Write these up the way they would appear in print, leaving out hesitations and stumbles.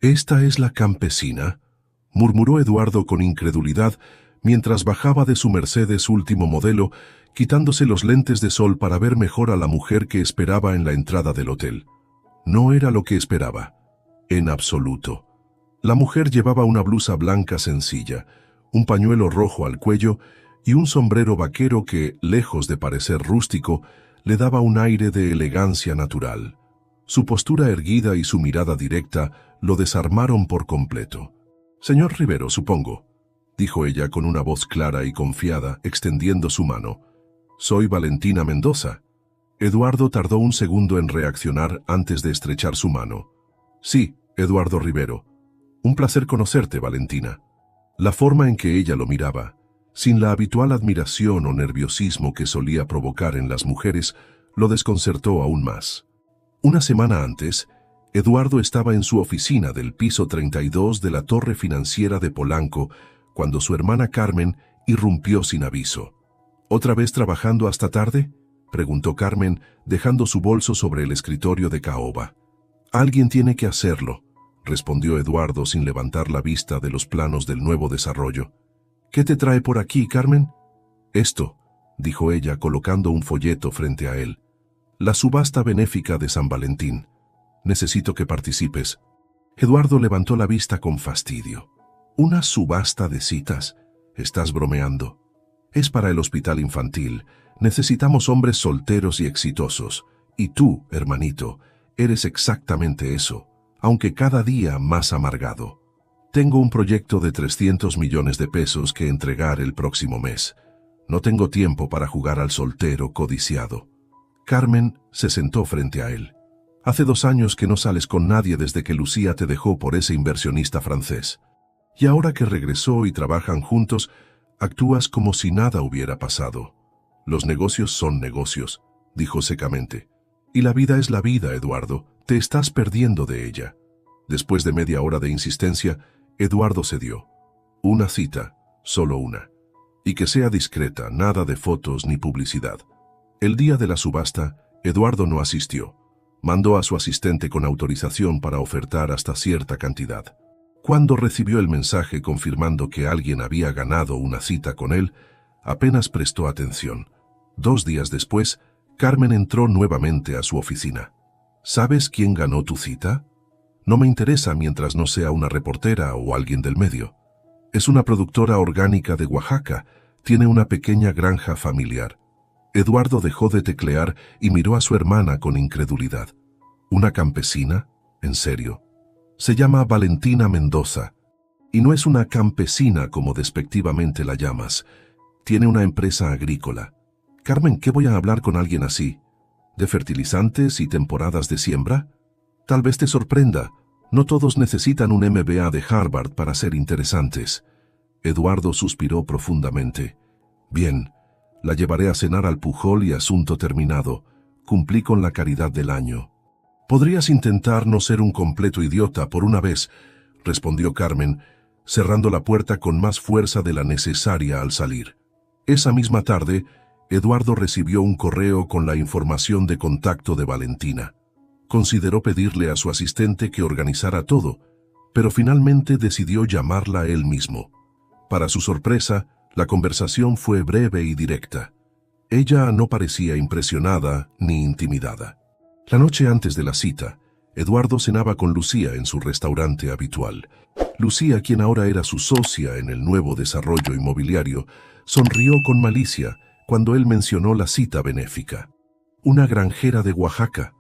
«¿Esta es la campesina?», murmuró Eduardo con incredulidad mientras bajaba de su Mercedes último modelo, quitándose los lentes de sol para ver mejor a la mujer que esperaba en la entrada del hotel. No era lo que esperaba, en absoluto. La mujer llevaba una blusa blanca sencilla, un pañuelo rojo al cuello y un sombrero vaquero que, lejos de parecer rústico, le daba un aire de elegancia natural. Su postura erguida y su mirada directa lo desarmaron por completo. «Señor Rivero, supongo», dijo ella con una voz clara y confiada, extendiendo su mano. «Soy Valentina Mendoza». Eduardo tardó un segundo en reaccionar antes de estrechar su mano. «Sí, Eduardo Rivero. Un placer conocerte, Valentina». La forma en que ella lo miraba, sin la habitual admiración o nerviosismo que solía provocar en las mujeres, lo desconcertó aún más. Una semana antes, Eduardo estaba en su oficina del piso 32 de la torre financiera de Polanco cuando su hermana Carmen irrumpió sin aviso. «¿Otra vez trabajando hasta tarde?», preguntó Carmen, dejando su bolso sobre el escritorio de caoba. «Alguien tiene que hacerlo», respondió Eduardo sin levantar la vista de los planos del nuevo desarrollo. «¿Qué te trae por aquí, Carmen?» «Esto», dijo ella colocando un folleto frente a él. «La subasta benéfica de San Valentín. Necesito que participes». Eduardo levantó la vista con fastidio. «¿Una subasta de citas? Estás bromeando». «Es para el hospital infantil. Necesitamos hombres solteros y exitosos. Y tú, hermanito, eres exactamente eso, aunque cada día más amargado. Tengo un proyecto de 300 millones de pesos que entregar el próximo mes. No tengo tiempo para jugar al soltero codiciado». Carmen se sentó frente a él. «Hace 2 años que no sales con nadie desde que Lucía te dejó por ese inversionista francés. Y ahora que regresó y trabajan juntos, actúas como si nada hubiera pasado». «Los negocios son negocios», dijo secamente. «Y la vida es la vida, Eduardo. Te estás perdiendo de ella». Después de media hora de insistencia, Eduardo cedió. «Una cita, solo una. Y que sea discreta, nada de fotos ni publicidad». El día de la subasta, Eduardo no asistió. Mandó a su asistente con autorización para ofertar hasta cierta cantidad. Cuando recibió el mensaje confirmando que alguien había ganado una cita con él, apenas prestó atención. 2 días después, Carmen entró nuevamente a su oficina. «¿Sabes quién ganó tu cita? No me interesa mientras no sea una reportera o alguien del medio. Es una productora orgánica de Oaxaca. Tiene una pequeña granja familiar». Eduardo dejó de teclear y miró a su hermana con incredulidad. «¿Una campesina? ¿En serio? Se llama Valentina Mendoza. Y no es una campesina como despectivamente la llamas. Tiene una empresa agrícola. Carmen, ¿qué voy a hablar con alguien así? ¿De fertilizantes y temporadas de siembra? Tal vez te sorprenda. No todos necesitan un MBA de Harvard para ser interesantes». Eduardo suspiró profundamente. «Bien, la llevaré a cenar al Pujol y asunto terminado. Cumplí con la caridad del año». «Podrías intentar no ser un completo idiota por una vez», respondió Carmen, cerrando la puerta con más fuerza de la necesaria al salir. Esa misma tarde, Eduardo recibió un correo con la información de contacto de Valentina. Consideró pedirle a su asistente que organizara todo, pero finalmente decidió llamarla él mismo. Para su sorpresa, la conversación fue breve y directa. Ella no parecía impresionada ni intimidada. La noche antes de la cita, Eduardo cenaba con Lucía en su restaurante habitual. Lucía, quien ahora era su socia en el nuevo desarrollo inmobiliario, sonrió con malicia cuando él mencionó la cita benéfica. «Una granjera de Oaxaca.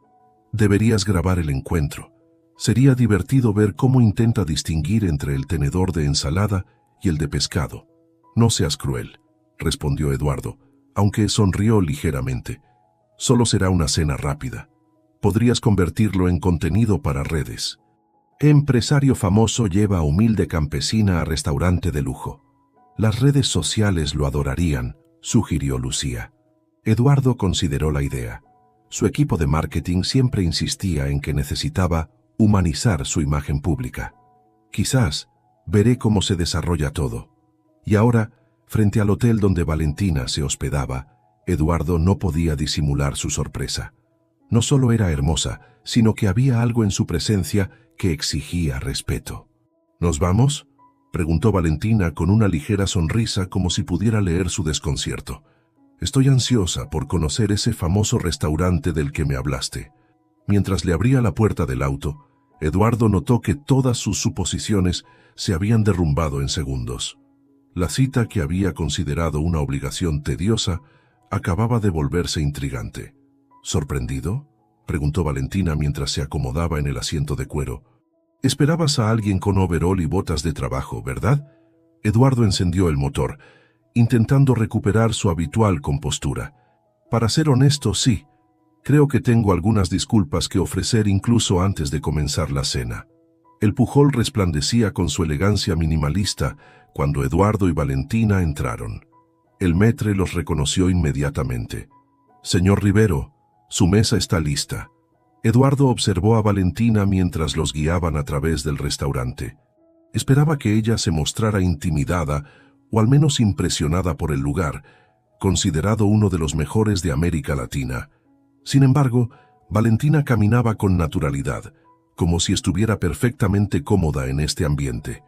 Deberías grabar el encuentro. Sería divertido ver cómo intenta distinguir entre el tenedor de ensalada y el de pescado». «No seas cruel», respondió Eduardo, aunque sonrió ligeramente. «Solo será una cena rápida. Podrías convertirlo en contenido para redes». Empresario famoso lleva a humilde campesina a restaurante de lujo. Las redes sociales lo adorarían, sugirió Lucía. Eduardo consideró la idea. Su equipo de marketing siempre insistía en que necesitaba humanizar su imagen pública. «Quizás veré cómo se desarrolla todo». Y ahora, frente al hotel donde Valentina se hospedaba, Eduardo no podía disimular su sorpresa. No solo era hermosa, sino que había algo en su presencia que exigía respeto. ¿Nos vamos?, preguntó Valentina con una ligera sonrisa como si pudiera leer su desconcierto. Estoy ansiosa por conocer ese famoso restaurante del que me hablaste. Mientras le abría la puerta del auto, Eduardo notó que todas sus suposiciones se habían derrumbado en segundos. La cita que había considerado una obligación tediosa acababa de volverse intrigante. ¿Sorprendido?, preguntó Valentina mientras se acomodaba en el asiento de cuero. Esperabas a alguien con overol y botas de trabajo, ¿verdad? Eduardo encendió el motor, intentando recuperar su habitual compostura. Para ser honesto, sí. Creo que tengo algunas disculpas que ofrecer incluso antes de comenzar la cena. El Pujol resplandecía con su elegancia minimalista cuando Eduardo y Valentina entraron. El maître los reconoció inmediatamente. Señor Rivero, su mesa está lista. Eduardo observó a Valentina mientras los guiaban a través del restaurante. Esperaba que ella se mostrara intimidada o al menos impresionada por el lugar, considerado uno de los mejores de América Latina. Sin embargo, Valentina caminaba con naturalidad, como si estuviera perfectamente cómoda en este ambiente.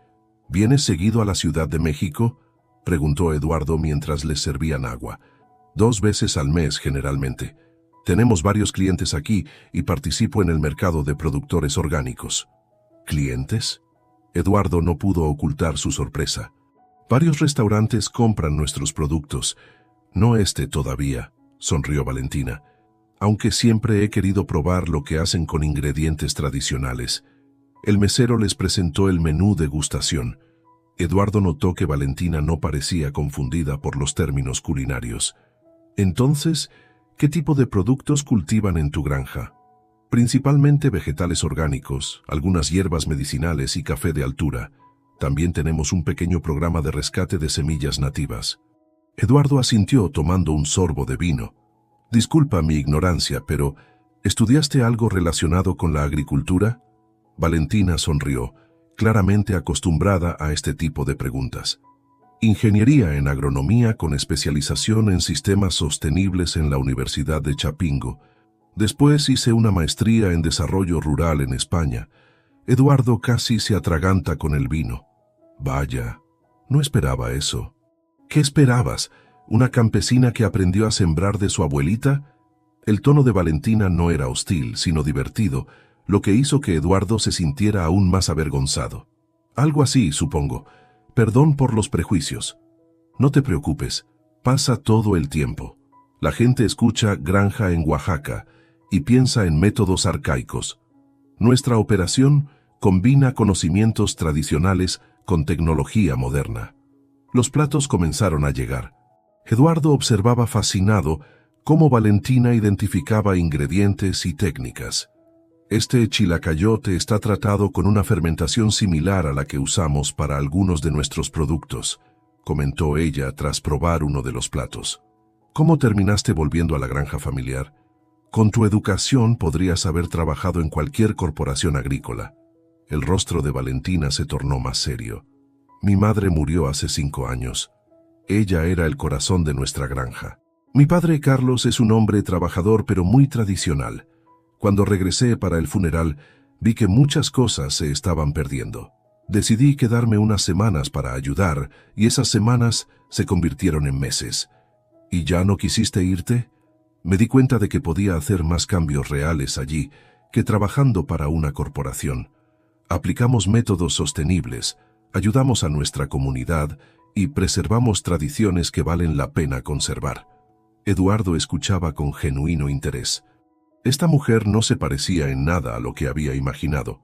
¿Vienes seguido a la Ciudad de México?, preguntó Eduardo mientras les servían agua. 2 veces al mes generalmente. Tenemos varios clientes aquí y participo en el mercado de productores orgánicos. ¿Clientes? Eduardo no pudo ocultar su sorpresa. Varios restaurantes compran nuestros productos. No este todavía, sonrió Valentina. Aunque siempre he querido probar lo que hacen con ingredientes tradicionales. El mesero les presentó el menú degustación. Eduardo notó que Valentina no parecía confundida por los términos culinarios. Entonces, ¿qué tipo de productos cultivan en tu granja? Principalmente vegetales orgánicos, algunas hierbas medicinales y café de altura. También tenemos un pequeño programa de rescate de semillas nativas. Eduardo asintió tomando un sorbo de vino. Disculpa mi ignorancia, pero ¿estudiaste algo relacionado con la agricultura? Valentina sonrió, claramente acostumbrada a este tipo de preguntas. Ingeniería en agronomía con especialización en sistemas sostenibles en la Universidad de Chapingo. Después hice una maestría en desarrollo rural en España. Eduardo casi se atraganta con el vino. Vaya, no esperaba eso. ¿Qué esperabas? ¿Una campesina que aprendió a sembrar de su abuelita? El tono de Valentina no era hostil, sino divertido, lo que hizo que Eduardo se sintiera aún más avergonzado. Algo así, supongo. Perdón por los prejuicios. No te preocupes, pasa todo el tiempo. La gente escucha granja en Oaxaca y piensa en métodos arcaicos. Nuestra operación combina conocimientos tradicionales con tecnología moderna. Los platos comenzaron a llegar. Eduardo observaba fascinado cómo Valentina identificaba ingredientes y técnicas. Este chilacayote está tratado con una fermentación similar a la que usamos para algunos de nuestros productos, comentó ella tras probar uno de los platos. ¿Cómo terminaste volviendo a la granja familiar? Con tu educación podrías haber trabajado en cualquier corporación agrícola. El rostro de Valentina se tornó más serio. Mi madre murió hace 5 años. Ella era el corazón de nuestra granja. Mi padre Carlos es un hombre trabajador pero muy tradicional. Cuando regresé para el funeral, vi que muchas cosas se estaban perdiendo. Decidí quedarme unas semanas para ayudar, y esas semanas se convirtieron en meses. ¿Y ya no quisiste irte? Me di cuenta de que podía hacer más cambios reales allí que trabajando para una corporación. Aplicamos métodos sostenibles, ayudamos a nuestra comunidad y preservamos tradiciones que valen la pena conservar. Eduardo escuchaba con genuino interés. Esta mujer no se parecía en nada a lo que había imaginado.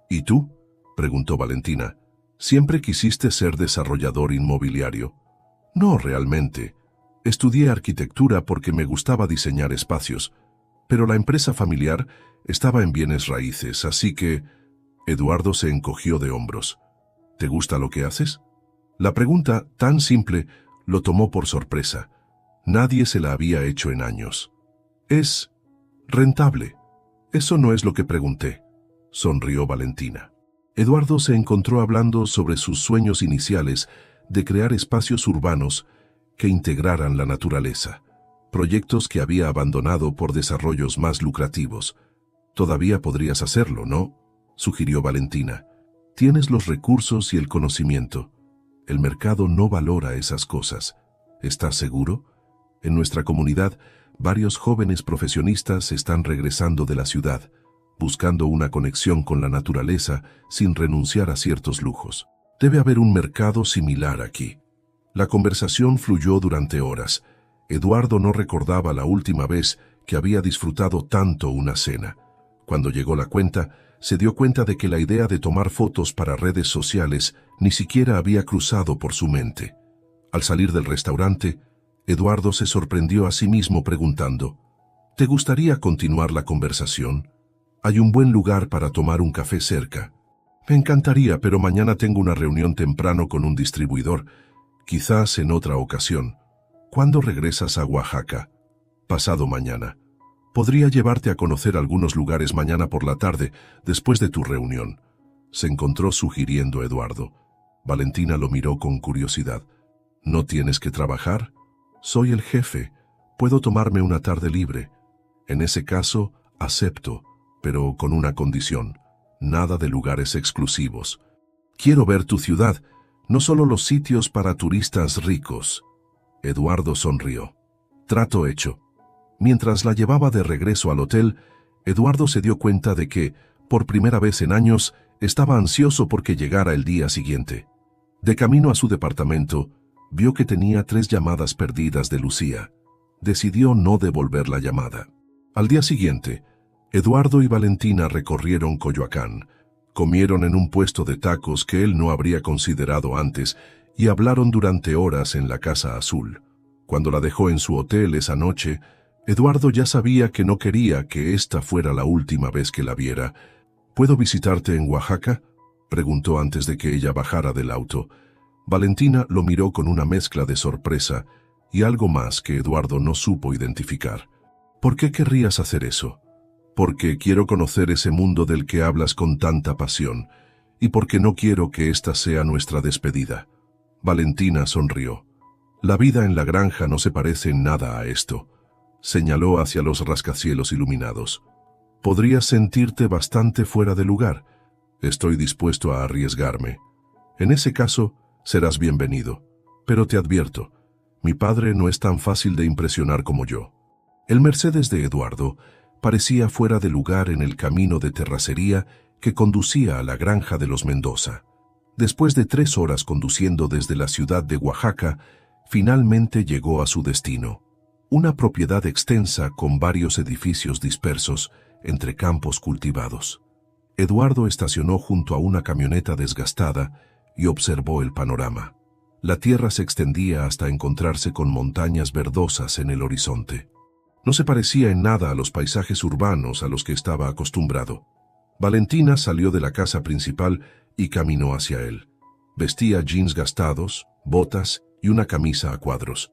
¿Y tú?, preguntó Valentina. ¿Siempre quisiste ser desarrollador inmobiliario? No realmente. Estudié arquitectura porque me gustaba diseñar espacios, pero la empresa familiar estaba en bienes raíces, así que... Eduardo se encogió de hombros. ¿Te gusta lo que haces? La pregunta, tan simple, lo tomó por sorpresa. Nadie se la había hecho en años. ¿Es rentable? Eso no es lo que pregunté, sonrió Valentina. Eduardo se encontró hablando sobre sus sueños iniciales de crear espacios urbanos que integraran la naturaleza, proyectos que había abandonado por desarrollos más lucrativos. Todavía podrías hacerlo, ¿no? sugirió Valentina. Tienes los recursos y el conocimiento. El mercado no valora esas cosas. ¿Estás seguro? En nuestra comunidad, varios jóvenes profesionistas están regresando de la ciudad, buscando una conexión con la naturaleza sin renunciar a ciertos lujos. Debe haber un mercado similar aquí. La conversación fluyó durante horas. Eduardo no recordaba la última vez que había disfrutado tanto una cena. Cuando llegó la cuenta, se dio cuenta de que la idea de tomar fotos para redes sociales ni siquiera había cruzado por su mente. Al salir del restaurante, Eduardo se sorprendió a sí mismo preguntando, ¿te gustaría continuar la conversación? Hay un buen lugar para tomar un café cerca. Me encantaría, pero mañana tengo una reunión temprano con un distribuidor. Quizás en otra ocasión. ¿Cuándo regresas a Oaxaca? Pasado mañana. Podría llevarte a conocer algunos lugares mañana por la tarde, después de tu reunión. Se encontró sugiriendo Eduardo. Valentina lo miró con curiosidad. ¿No tienes que trabajar? Soy el jefe. Puedo tomarme una tarde libre. En ese caso, acepto, pero con una condición. Nada de lugares exclusivos. Quiero ver tu ciudad, no solo los sitios para turistas ricos. Eduardo sonrió. Trato hecho. Mientras la llevaba de regreso al hotel, Eduardo se dio cuenta de que, por primera vez en años, estaba ansioso porque llegara el día siguiente. De camino a su departamento, vio que tenía 3 llamadas perdidas de Lucía. Decidió no devolver la llamada. Al día siguiente, Eduardo y Valentina recorrieron Coyoacán, comieron en un puesto de tacos que él no habría considerado antes y hablaron durante horas en la Casa Azul. Cuando la dejó en su hotel esa noche, Eduardo ya sabía que no quería que esta fuera la última vez que la viera. ¿Puedo visitarte en Oaxaca?, preguntó antes de que ella bajara del auto. Valentina lo miró con una mezcla de sorpresa y algo más que Eduardo no supo identificar. ¿Por qué querrías hacer eso? Porque quiero conocer ese mundo del que hablas con tanta pasión, y porque no quiero que esta sea nuestra despedida. Valentina sonrió. La vida en la granja no se parece en nada a esto. Señaló hacia los rascacielos iluminados. Podrías sentirte bastante fuera de lugar. Estoy dispuesto a arriesgarme. En ese caso, serás bienvenido. Pero te advierto, mi padre no es tan fácil de impresionar como yo. El Mercedes de Eduardo parecía fuera de lugar en el camino de terracería que conducía a la granja de los Mendoza. Después de 3 horas conduciendo desde la ciudad de Oaxaca, finalmente llegó a su destino. Una propiedad extensa con varios edificios dispersos entre campos cultivados. Eduardo estacionó junto a una camioneta desgastada y observó el panorama. La tierra se extendía hasta encontrarse con montañas verdosas en el horizonte. No se parecía en nada a los paisajes urbanos a los que estaba acostumbrado. Valentina salió de la casa principal y caminó hacia él. Vestía jeans gastados, botas y una camisa a cuadros.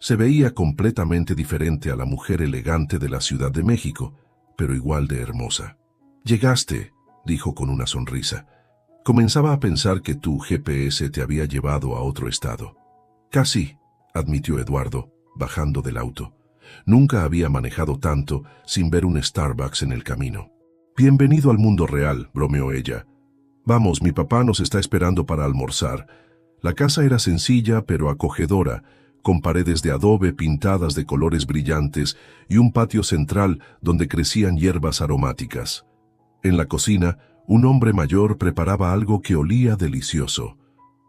Se veía completamente diferente a la mujer elegante de la Ciudad de México, pero igual de hermosa. «Llegaste», dijo con una sonrisa. «Comenzaba a pensar que tu GPS te había llevado a otro estado». «Casi», admitió Eduardo, bajando del auto. Nunca había manejado tanto sin ver un Starbucks en el camino. «Bienvenido al mundo real», bromeó ella. «Vamos, mi papá nos está esperando para almorzar». La casa era sencilla pero acogedora, con paredes de adobe pintadas de colores brillantes y un patio central donde crecían hierbas aromáticas. En la cocina, un hombre mayor preparaba algo que olía delicioso.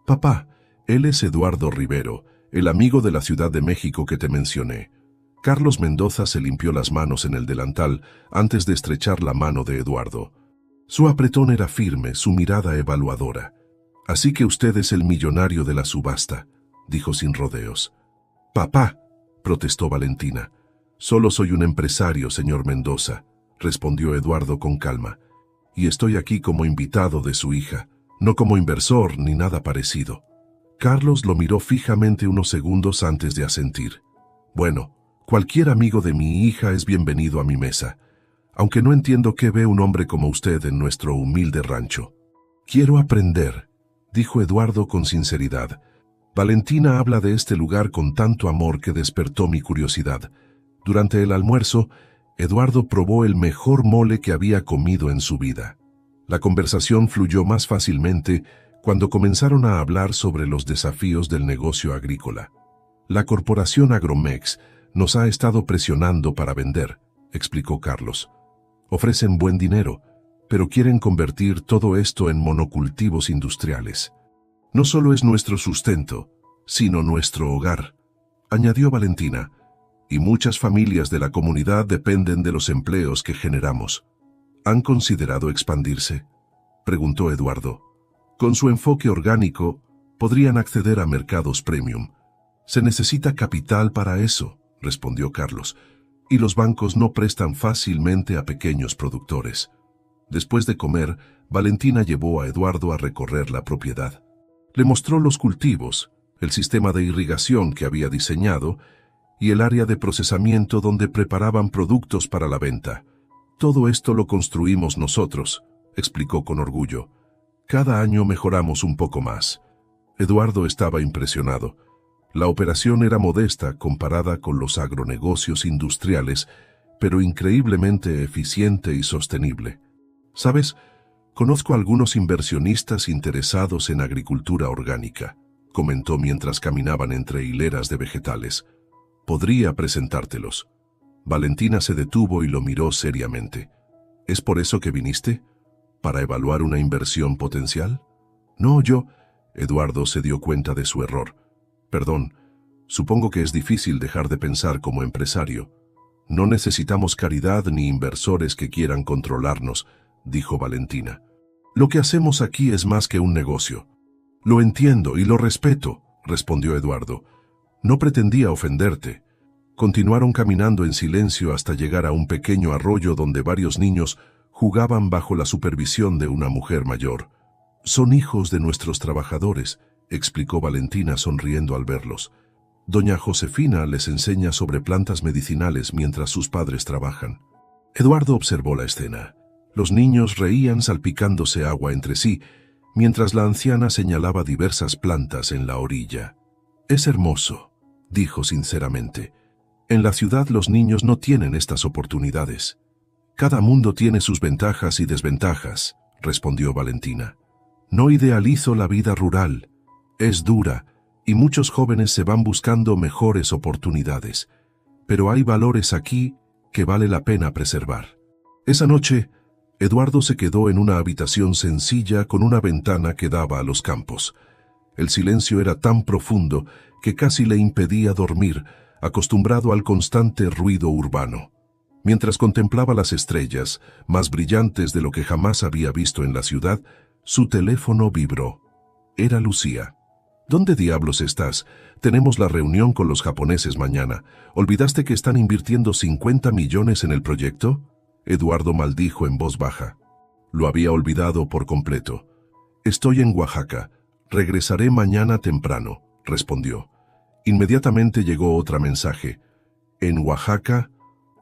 «Papá, él es Eduardo Rivero, el amigo de la Ciudad de México que te mencioné». Carlos Mendoza se limpió las manos en el delantal antes de estrechar la mano de Eduardo. Su apretón era firme, su mirada evaluadora. «Así que usted es el millonario de la subasta», dijo sin rodeos. «Papá», protestó Valentina. «Solo soy un empresario, señor Mendoza», respondió Eduardo con calma. «Y estoy aquí como invitado de su hija, no como inversor ni nada parecido». Carlos lo miró fijamente unos segundos antes de asentir. «Bueno, cualquier amigo de mi hija es bienvenido a mi mesa, aunque no entiendo qué ve un hombre como usted en nuestro humilde rancho». «Quiero aprender», dijo Eduardo con sinceridad. «Valentina habla de este lugar con tanto amor que despertó mi curiosidad». Durante el almuerzo, Eduardo probó el mejor mole que había comido en su vida. La conversación fluyó más fácilmente cuando comenzaron a hablar sobre los desafíos del negocio agrícola. La corporación Agromex nos ha estado presionando para vender, explicó Carlos. Ofrecen buen dinero, pero quieren convertir todo esto en monocultivos industriales. No solo es nuestro sustento, sino nuestro hogar, añadió Valentina, y muchas familias de la comunidad dependen de los empleos que generamos. ¿Han considerado expandirse?, preguntó Eduardo. Con su enfoque orgánico, podrían acceder a mercados premium. Se necesita capital para eso, respondió Carlos, y los bancos no prestan fácilmente a pequeños productores. Después de comer, Valentina llevó a Eduardo a recorrer la propiedad. Le mostró los cultivos, el sistema de irrigación que había diseñado y el área de procesamiento donde preparaban productos para la venta. Todo esto lo construimos nosotros, explicó con orgullo. Cada año mejoramos un poco más. Eduardo estaba impresionado. La operación era modesta comparada con los agronegocios industriales, pero increíblemente eficiente y sostenible. ¿Sabes? Conozco a algunos inversionistas interesados en agricultura orgánica, comentó mientras caminaban entre hileras de vegetales. Podría presentártelos. Valentina se detuvo y lo miró seriamente. ¿Es por eso que viniste? ¿Para evaluar una inversión potencial? No, Eduardo se dio cuenta de su error. Perdón, supongo que es difícil dejar de pensar como empresario. No necesitamos caridad ni inversores que quieran controlarnos, dijo Valentina. Lo que hacemos aquí es más que un negocio. Lo entiendo y lo respeto, respondió Eduardo. No pretendía ofenderte. Continuaron caminando en silencio hasta llegar a un pequeño arroyo donde varios niños jugaban bajo la supervisión de una mujer mayor. Son hijos de nuestros trabajadores, explicó Valentina sonriendo al verlos. Doña Josefina les enseña sobre plantas medicinales mientras sus padres trabajan. Eduardo observó la escena. Los niños reían salpicándose agua entre sí, mientras la anciana señalaba diversas plantas en la orilla. Es hermoso, dijo sinceramente. En la ciudad los niños no tienen estas oportunidades. Cada mundo tiene sus ventajas y desventajas, respondió Valentina. No idealizo la vida rural. Es dura, y muchos jóvenes se van buscando mejores oportunidades. Pero hay valores aquí que vale la pena preservar. Esa noche, Eduardo se quedó en una habitación sencilla con una ventana que daba a los campos. El silencio era tan profundo que casi le impedía dormir, acostumbrado al constante ruido urbano. Mientras contemplaba las estrellas, más brillantes de lo que jamás había visto en la ciudad, su teléfono vibró. Era Lucía. ¿Dónde diablos estás? Tenemos la reunión con los japoneses mañana. ¿Olvidaste que están invirtiendo 50 millones en el proyecto? Eduardo maldijo en voz baja. Lo había olvidado por completo. Estoy en Oaxaca. Regresaré mañana temprano, respondió. Inmediatamente llegó otra mensaje. En Oaxaca,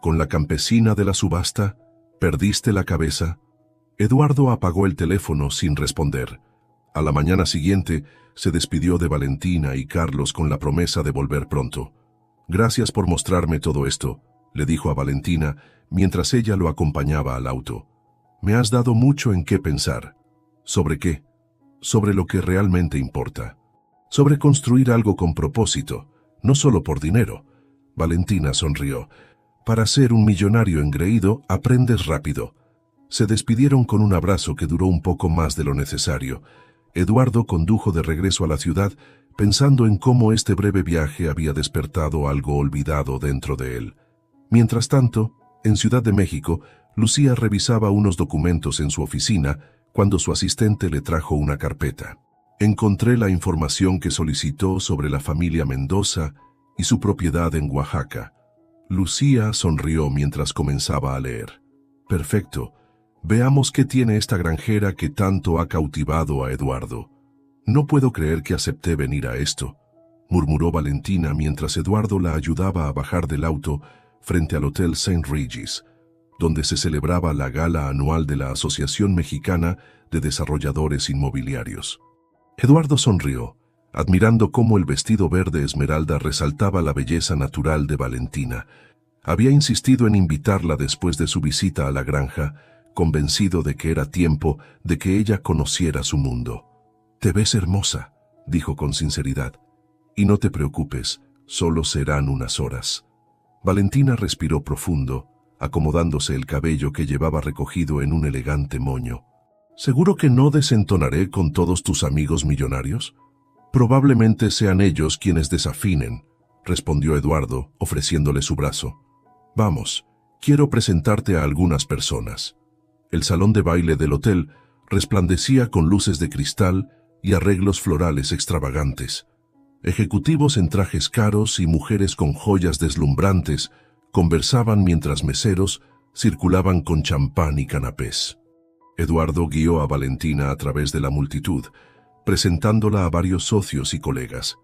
con la campesina de la subasta, ¿perdiste la cabeza? Eduardo apagó el teléfono sin responder. A la mañana siguiente, se despidió de Valentina y Carlos con la promesa de volver pronto. Gracias por mostrarme todo esto, le dijo a Valentina mientras ella lo acompañaba al auto. Me has dado mucho en qué pensar. ¿Sobre qué? Sobre lo que realmente importa. Sobre construir algo con propósito, no solo por dinero. Valentina sonrió. Para ser un millonario engreído, aprendes rápido. Se despidieron con un abrazo que duró un poco más de lo necesario. Eduardo condujo de regreso a la ciudad, pensando en cómo este breve viaje había despertado algo olvidado dentro de él. Mientras tanto, en Ciudad de México, Lucía revisaba unos documentos en su oficina cuando su asistente le trajo una carpeta. Encontré la información que solicitó sobre la familia Mendoza y su propiedad en Oaxaca. Lucía sonrió mientras comenzaba a leer. Perfecto. Veamos qué tiene esta granjera que tanto ha cautivado a Eduardo. No puedo creer que acepté venir a esto, murmuró Valentina mientras Eduardo la ayudaba a bajar del auto frente al Hotel St. Regis, donde se celebraba la gala anual de la Asociación Mexicana de Desarrolladores Inmobiliarios. Eduardo sonrió, admirando cómo el vestido verde esmeralda resaltaba la belleza natural de Valentina. Había insistido en invitarla después de su visita a la granja, convencido de que era tiempo de que ella conociera su mundo. «Te ves hermosa», dijo con sinceridad. «Y no te preocupes, solo serán unas horas». Valentina respiró profundo, acomodándose el cabello que llevaba recogido en un elegante moño. «¿Seguro que no desentonaré con todos tus amigos millonarios?» «Probablemente sean ellos quienes desafinen», respondió Eduardo, ofreciéndole su brazo. «Vamos, quiero presentarte a algunas personas». El salón de baile del hotel resplandecía con luces de cristal y arreglos florales extravagantes. Ejecutivos en trajes caros y mujeres con joyas deslumbrantes conversaban mientras meseros circulaban con champán y canapés. Eduardo guió a Valentina a través de la multitud, presentándola a varios socios y colegas.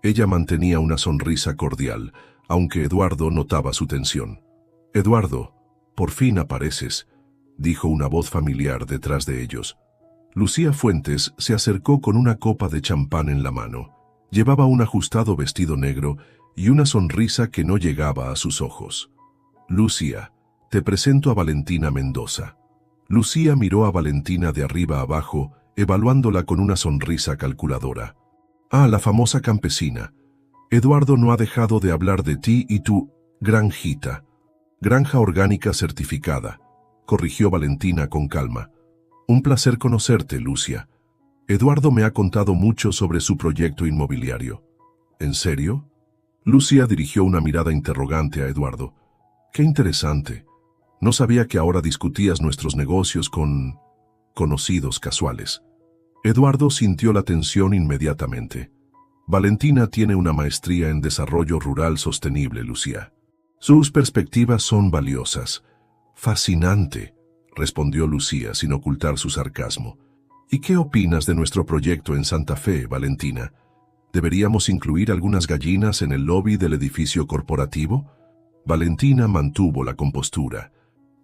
Ella mantenía una sonrisa cordial, aunque Eduardo notaba su tensión. «Eduardo, por fin apareces», dijo una voz familiar detrás de ellos. Lucía Fuentes se acercó con una copa de champán en la mano. Llevaba un ajustado vestido negro y una sonrisa que no llegaba a sus ojos. «Lucía, te presento a Valentina Mendoza». Lucía miró a Valentina de arriba abajo, evaluándola con una sonrisa calculadora. «Ah, la famosa campesina. Eduardo no ha dejado de hablar de ti y tu granjita. Granja orgánica certificada», corrigió Valentina con calma. «Un placer conocerte, Lucia. Eduardo me ha contado mucho sobre su proyecto inmobiliario». «¿En serio?». Lucia dirigió una mirada interrogante a Eduardo. «Qué interesante. No sabía que ahora discutías nuestros negocios con conocidos casuales». Eduardo sintió la tensión inmediatamente. «Valentina tiene una maestría en desarrollo rural sostenible, Lucía. Sus perspectivas son valiosas». «Fascinante», respondió Lucía sin ocultar su sarcasmo. «¿Y qué opinas de nuestro proyecto en Santa Fe, Valentina? ¿Deberíamos incluir algunas gallinas en el lobby del edificio corporativo?» Valentina mantuvo la compostura.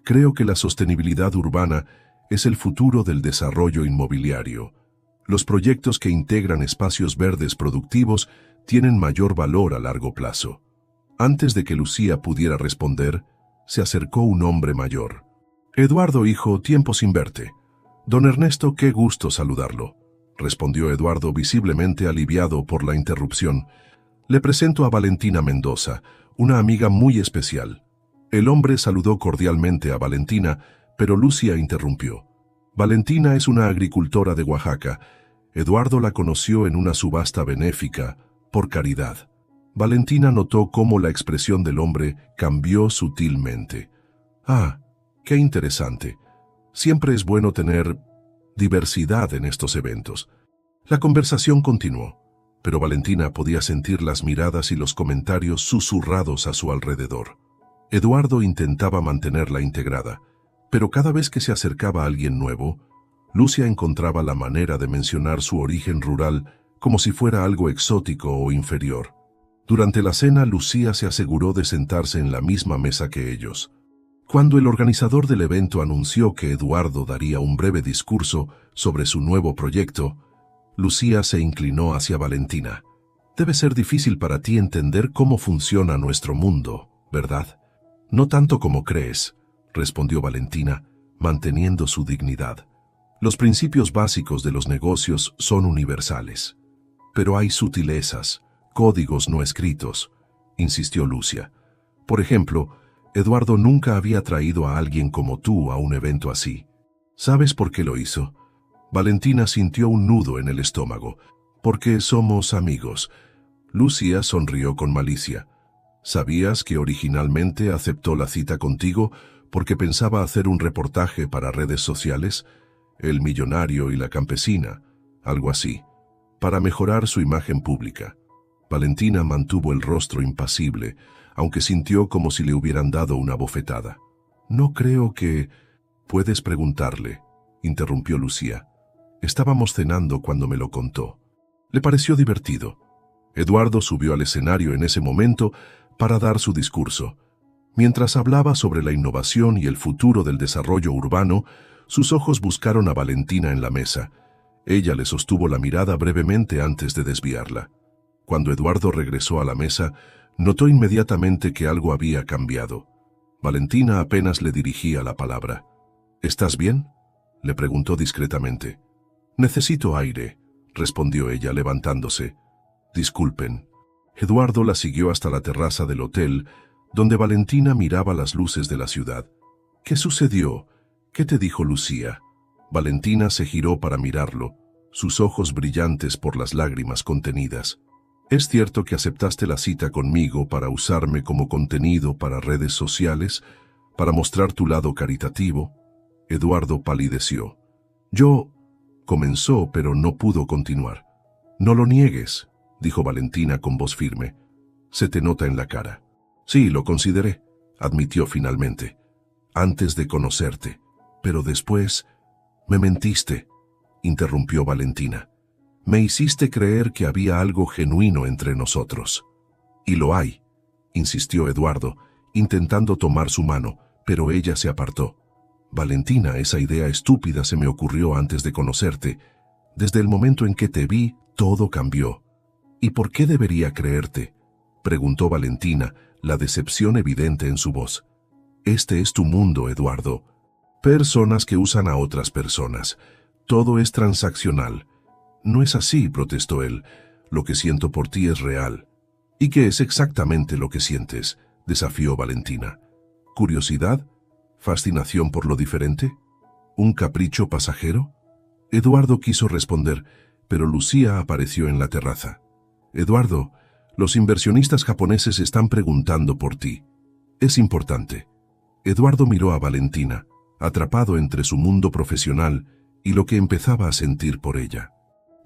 «Creo que la sostenibilidad urbana es el futuro del desarrollo inmobiliario. Los proyectos que integran espacios verdes productivos tienen mayor valor a largo plazo». Antes de que Lucía pudiera responder, se acercó un hombre mayor. «Eduardo, hijo, tiempo sin verte». «Don Ernesto, qué gusto saludarlo», respondió Eduardo visiblemente aliviado por la interrupción. «Le presento a Valentina Mendoza, una amiga muy especial». El hombre saludó cordialmente a Valentina, pero Lucía interrumpió. «Valentina es una agricultora de Oaxaca. Eduardo la conoció en una subasta benéfica, por caridad». Valentina notó cómo la expresión del hombre cambió sutilmente. «Ah, qué interesante. Siempre es bueno tener diversidad en estos eventos». La conversación continuó, pero Valentina podía sentir las miradas y los comentarios susurrados a su alrededor. Eduardo intentaba mantenerla integrada, pero cada vez que se acercaba a alguien nuevo, Lucia encontraba la manera de mencionar su origen rural como si fuera algo exótico o inferior. Durante la cena, Lucía se aseguró de sentarse en la misma mesa que ellos. Cuando el organizador del evento anunció que Eduardo daría un breve discurso sobre su nuevo proyecto, Lucía se inclinó hacia Valentina. «Debe ser difícil para ti entender cómo funciona nuestro mundo, ¿verdad?» «No tanto como crees», respondió Valentina, manteniendo su dignidad. «Los principios básicos de los negocios son universales. Pero hay sutilezas, códigos no escritos», insistió Lucia. «Por ejemplo, Eduardo nunca había traído a alguien como tú a un evento así. ¿Sabes por qué lo hizo?» Valentina sintió un nudo en el estómago. «Porque somos amigos». Lucia sonrió con malicia. «¿Sabías que originalmente aceptó la cita contigo porque pensaba hacer un reportaje para redes sociales? El millonario y la campesina, algo así, para mejorar su imagen pública». Valentina mantuvo el rostro impasible, aunque sintió como si le hubieran dado una bofetada. «No creo que...» «Puedes preguntarle», interrumpió Lucía. «Estábamos cenando cuando me lo contó. Le pareció divertido». Eduardo subió al escenario en ese momento para dar su discurso. Mientras hablaba sobre la innovación y el futuro del desarrollo urbano, sus ojos buscaron a Valentina en la mesa. Ella le sostuvo la mirada brevemente antes de desviarla. Cuando Eduardo regresó a la mesa, notó inmediatamente que algo había cambiado. Valentina apenas le dirigía la palabra. ¿Estás bien?, le preguntó discretamente. Necesito aire, respondió ella levantándose. Disculpen. Eduardo la siguió hasta la terraza del hotel, donde Valentina miraba las luces de la ciudad. ¿Qué sucedió? ¿Qué te dijo Lucía? Valentina se giró para mirarlo, sus ojos brillantes por las lágrimas contenidas. ¿Es cierto que aceptaste la cita conmigo para usarme como contenido para redes sociales, para mostrar tu lado caritativo? Eduardo palideció. Yo... comenzó, pero no pudo continuar. No lo niegues, dijo Valentina con voz firme. Se te nota en la cara. Sí, lo consideré, admitió finalmente. Antes de conocerte. Pero después... Me mentiste, interrumpió Valentina. Me hiciste creer que había algo genuino entre nosotros. Y lo hay, insistió Eduardo, intentando tomar su mano, pero ella se apartó. Valentina, esa idea estúpida se me ocurrió antes de conocerte. Desde el momento en que te vi, todo cambió. ¿Y por qué debería creerte?, preguntó Valentina, la decepción evidente en su voz. Este es tu mundo, Eduardo. Personas que usan a otras personas. Todo es transaccional. No es así, protestó él. Lo que siento por ti es real. ¿Y qué es exactamente lo que sientes?, desafió Valentina. ¿Curiosidad? ¿Fascinación por lo diferente? ¿Un capricho pasajero? Eduardo quiso responder, pero Lucía apareció en la terraza. Eduardo, los inversionistas japoneses están preguntando por ti. Es importante. Eduardo miró a Valentina, atrapado entre su mundo profesional y lo que empezaba a sentir por ella.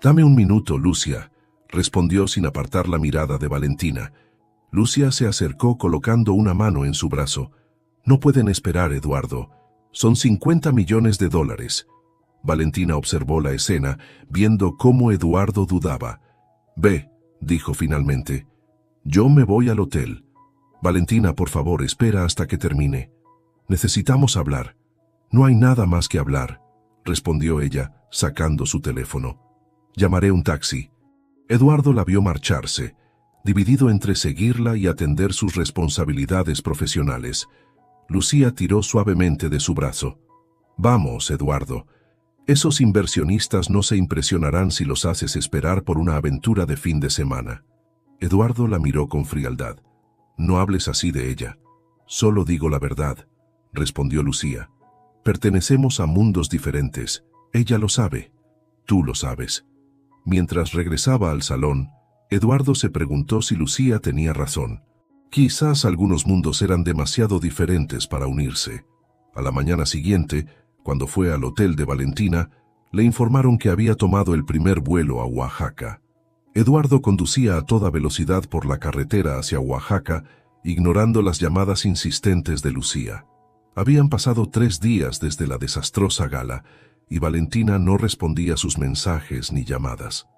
Dame un minuto, Lucia, respondió sin apartar la mirada de Valentina. Lucia se acercó colocando una mano en su brazo. No pueden esperar, Eduardo. Son $50 millones. Valentina observó la escena, viendo cómo Eduardo dudaba. Ve, dijo finalmente. Yo me voy al hotel. Valentina, por favor, espera hasta que termine. Necesitamos hablar. No hay nada más que hablar, respondió ella, sacando su teléfono. Llamaré un taxi. Eduardo la vio marcharse, dividido entre seguirla y atender sus responsabilidades profesionales. Lucía tiró suavemente de su brazo. Vamos, Eduardo. Esos inversionistas no se impresionarán si los haces esperar por una aventura de fin de semana. Eduardo la miró con frialdad. No hables así de ella. Solo digo la verdad, respondió Lucía. Pertenecemos a mundos diferentes. Ella lo sabe. Tú lo sabes. Mientras regresaba al salón, Eduardo se preguntó si Lucía tenía razón. Quizás algunos mundos eran demasiado diferentes para unirse. A la mañana siguiente, cuando fue al hotel de Valentina, le informaron que había tomado el primer vuelo a Oaxaca. Eduardo conducía a toda velocidad por la carretera hacia Oaxaca, ignorando las llamadas insistentes de Lucía. Habían pasado 3 días desde la desastrosa gala, y Valentina no respondía sus mensajes ni llamadas.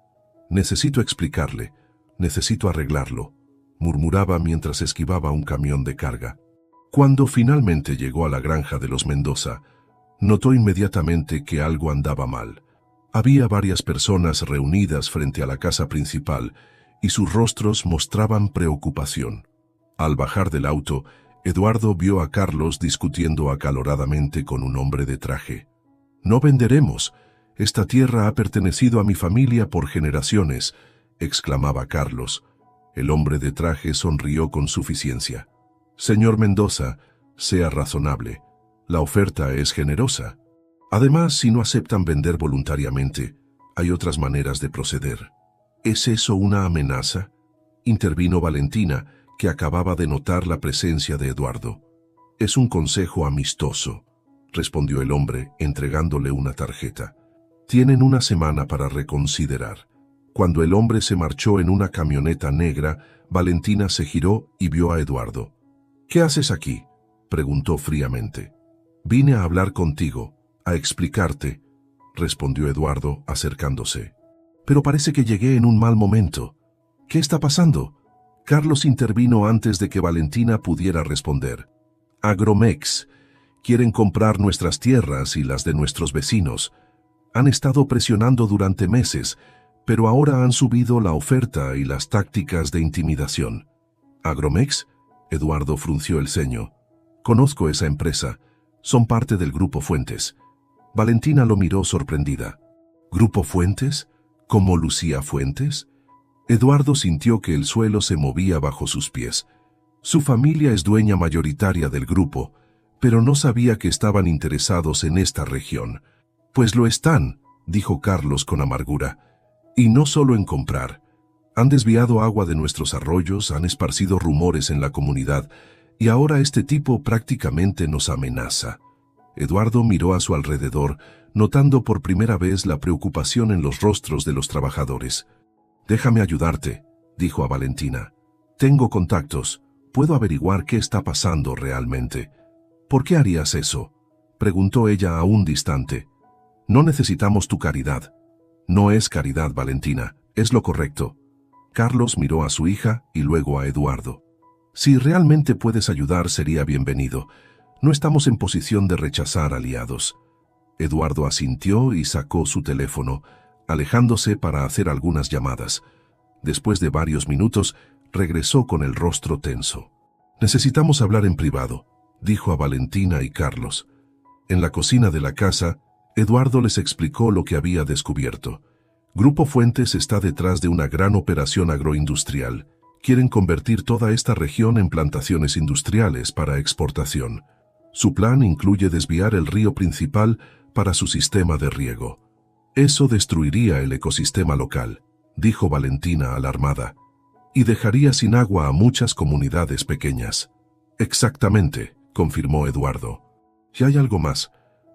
Necesito explicarle, necesito arreglarlo, murmuraba mientras esquivaba un camión de carga. Cuando finalmente llegó a la granja de los Mendoza, notó inmediatamente que algo andaba mal. Había varias personas reunidas frente a la casa principal y sus rostros mostraban preocupación. Al bajar del auto, Eduardo vio a Carlos discutiendo acaloradamente con un hombre de traje. «No venderemos. Esta tierra ha pertenecido a mi familia por generaciones», exclamaba Carlos. El hombre de traje sonrió con suficiencia. «Señor Mendoza, sea razonable. La oferta es generosa. Además, si no aceptan vender voluntariamente, hay otras maneras de proceder». «¿Es eso una amenaza?», intervino Valentina, que acababa de notar la presencia de Eduardo. «Es un consejo amistoso», respondió el hombre, entregándole una tarjeta. «Tienen una semana para reconsiderar». Cuando el hombre se marchó en una camioneta negra, Valentina se giró y vio a Eduardo. «¿Qué haces aquí?», preguntó fríamente. «Vine a hablar contigo, a explicarte», respondió Eduardo, acercándose. «Pero parece que llegué en un mal momento. ¿Qué está pasando?». Carlos intervino antes de que Valentina pudiera responder. «Agromex. Quieren comprar nuestras tierras y las de nuestros vecinos. Han estado presionando durante meses, pero ahora han subido la oferta y las tácticas de intimidación». «¿Agromex?», Eduardo frunció el ceño. «Conozco esa empresa. Son parte del Grupo Fuentes. Valentina lo miró sorprendida. ¿Grupo Fuentes? ¿Como Lucía Fuentes? Eduardo sintió que el suelo se movía bajo sus pies. Su familia es dueña mayoritaria del grupo, pero no sabía que estaban interesados en esta región. Pues lo están, dijo Carlos con amargura. Y no solo en comprar. Han desviado agua de nuestros arroyos, han esparcido rumores en la comunidad, y ahora este tipo prácticamente nos amenaza. Eduardo miró a su alrededor, notando por primera vez la preocupación en los rostros de los trabajadores. «Déjame ayudarte», dijo a Valentina. «Tengo contactos. Puedo averiguar qué está pasando realmente». «¿Por qué harías eso?», preguntó ella aún distante. «No necesitamos tu caridad». «No es caridad, Valentina, es lo correcto». Carlos miró a su hija y luego a Eduardo. «Si realmente puedes ayudar, sería bienvenido. No estamos en posición de rechazar aliados». Eduardo asintió y sacó su teléfono, alejándose para hacer algunas llamadas. Después de varios minutos, regresó con el rostro tenso. «Necesitamos hablar en privado», dijo a Valentina y Carlos. En la cocina de la casa, Eduardo les explicó lo que había descubierto. Grupo Fuentes está detrás de una gran operación agroindustrial. Quieren convertir toda esta región en plantaciones industriales para exportación. Su plan incluye desviar el río principal para su sistema de riego. Eso destruiría el ecosistema local, dijo Valentina alarmada, y dejaría sin agua a muchas comunidades pequeñas. Exactamente, confirmó Eduardo. Y hay algo más.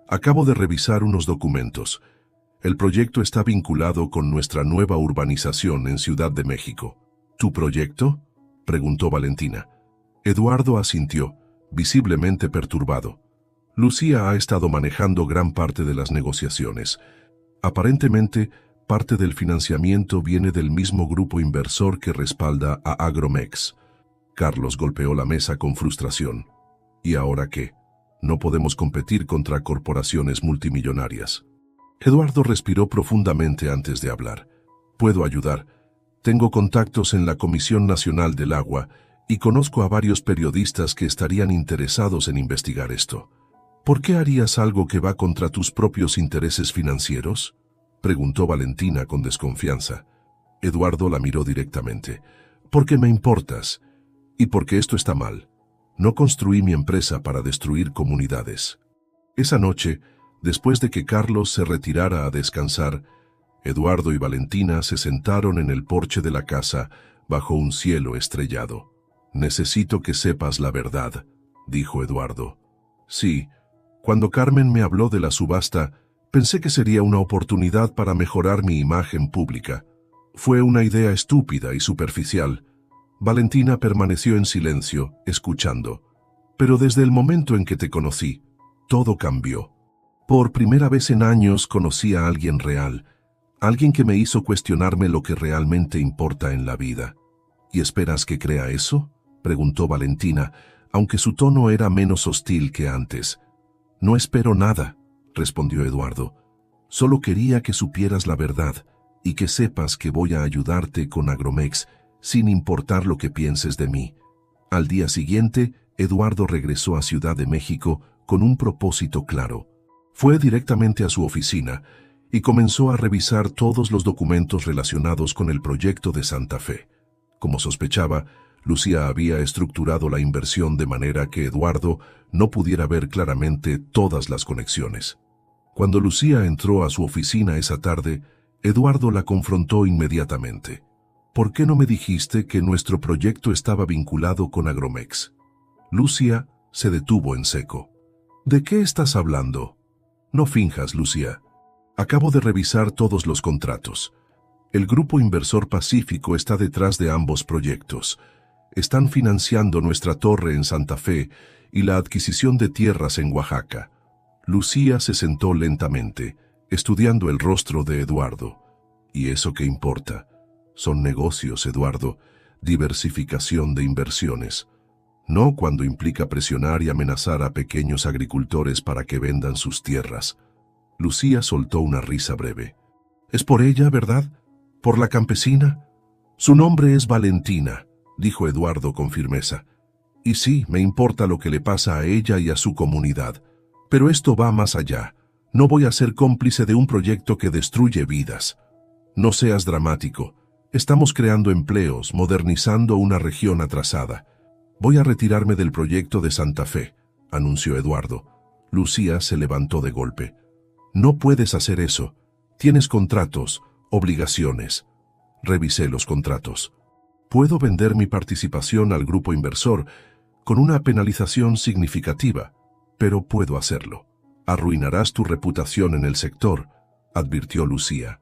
Acabo de revisar unos documentos. El proyecto está vinculado con nuestra nueva urbanización en Ciudad de México. ¿Tu proyecto?, preguntó Valentina. Eduardo asintió, visiblemente perturbado. Lucía ha estado manejando gran parte de las negociaciones. Aparentemente, parte del financiamiento viene del mismo grupo inversor que respalda a Agromex. Carlos golpeó la mesa con frustración. ¿Y ahora qué? No podemos competir contra corporaciones multimillonarias. Eduardo respiró profundamente antes de hablar. Puedo ayudar. Tengo contactos en la Comisión Nacional del Agua y conozco a varios periodistas que estarían interesados en investigar esto. ¿Por qué harías algo que va contra tus propios intereses financieros?, preguntó Valentina con desconfianza. Eduardo la miró directamente. Porque me importas, y porque esto está mal. No construí mi empresa para destruir comunidades. Esa noche, después de que Carlos se retirara a descansar, Eduardo y Valentina se sentaron en el porche de la casa bajo un cielo estrellado. «Necesito que sepas la verdad», dijo Eduardo. «Sí, cuando Carmen me habló de la subasta, pensé que sería una oportunidad para mejorar mi imagen pública. Fue una idea estúpida y superficial». Valentina permaneció en silencio, escuchando. «Pero desde el momento en que te conocí, todo cambió. Por primera vez en años conocí a alguien real, alguien que me hizo cuestionarme lo que realmente importa en la vida». «¿Y esperas que crea eso?», preguntó Valentina, aunque su tono era menos hostil que antes. «No espero nada», respondió Eduardo. «Solo quería que supieras la verdad y que sepas que voy a ayudarte con Agromex, sin importar lo que pienses de mí». Al día siguiente, Eduardo regresó a Ciudad de México con un propósito claro. Fue directamente a su oficina y comenzó a revisar todos los documentos relacionados con el proyecto de Santa Fe. Como sospechaba, Lucía había estructurado la inversión de manera que Eduardo no pudiera ver claramente todas las conexiones. Cuando Lucía entró a su oficina esa tarde, Eduardo la confrontó inmediatamente. «¿Por qué no me dijiste que nuestro proyecto estaba vinculado con Agromex?». Lucía se detuvo en seco. «¿De qué estás hablando?». «No finjas, Lucía. Acabo de revisar todos los contratos. El Grupo Inversor Pacífico está detrás de ambos proyectos. Están financiando nuestra torre en Santa Fe y la adquisición de tierras en Oaxaca». Lucía se sentó lentamente, estudiando el rostro de Eduardo. «¿Y eso qué importa? Son negocios, Eduardo, diversificación de inversiones. No cuando implica presionar y amenazar a pequeños agricultores para que vendan sus tierras». Lucía soltó una risa breve. «¿Es por ella, verdad? ¿Por la campesina?». «Su nombre es Valentina», dijo Eduardo con firmeza. «Y sí, me importa lo que le pasa a ella y a su comunidad. Pero esto va más allá. No voy a ser cómplice de un proyecto que destruye vidas. No seas dramático. Estamos creando empleos, modernizando una región atrasada. Voy a retirarme del proyecto de Santa Fe, anunció Eduardo. Lucía se levantó de golpe. No puedes hacer eso. Tienes contratos, obligaciones. Revisé los contratos. Puedo vender mi participación al grupo inversor con una penalización significativa, pero puedo hacerlo. Arruinarás tu reputación en el sector, advirtió Lucía.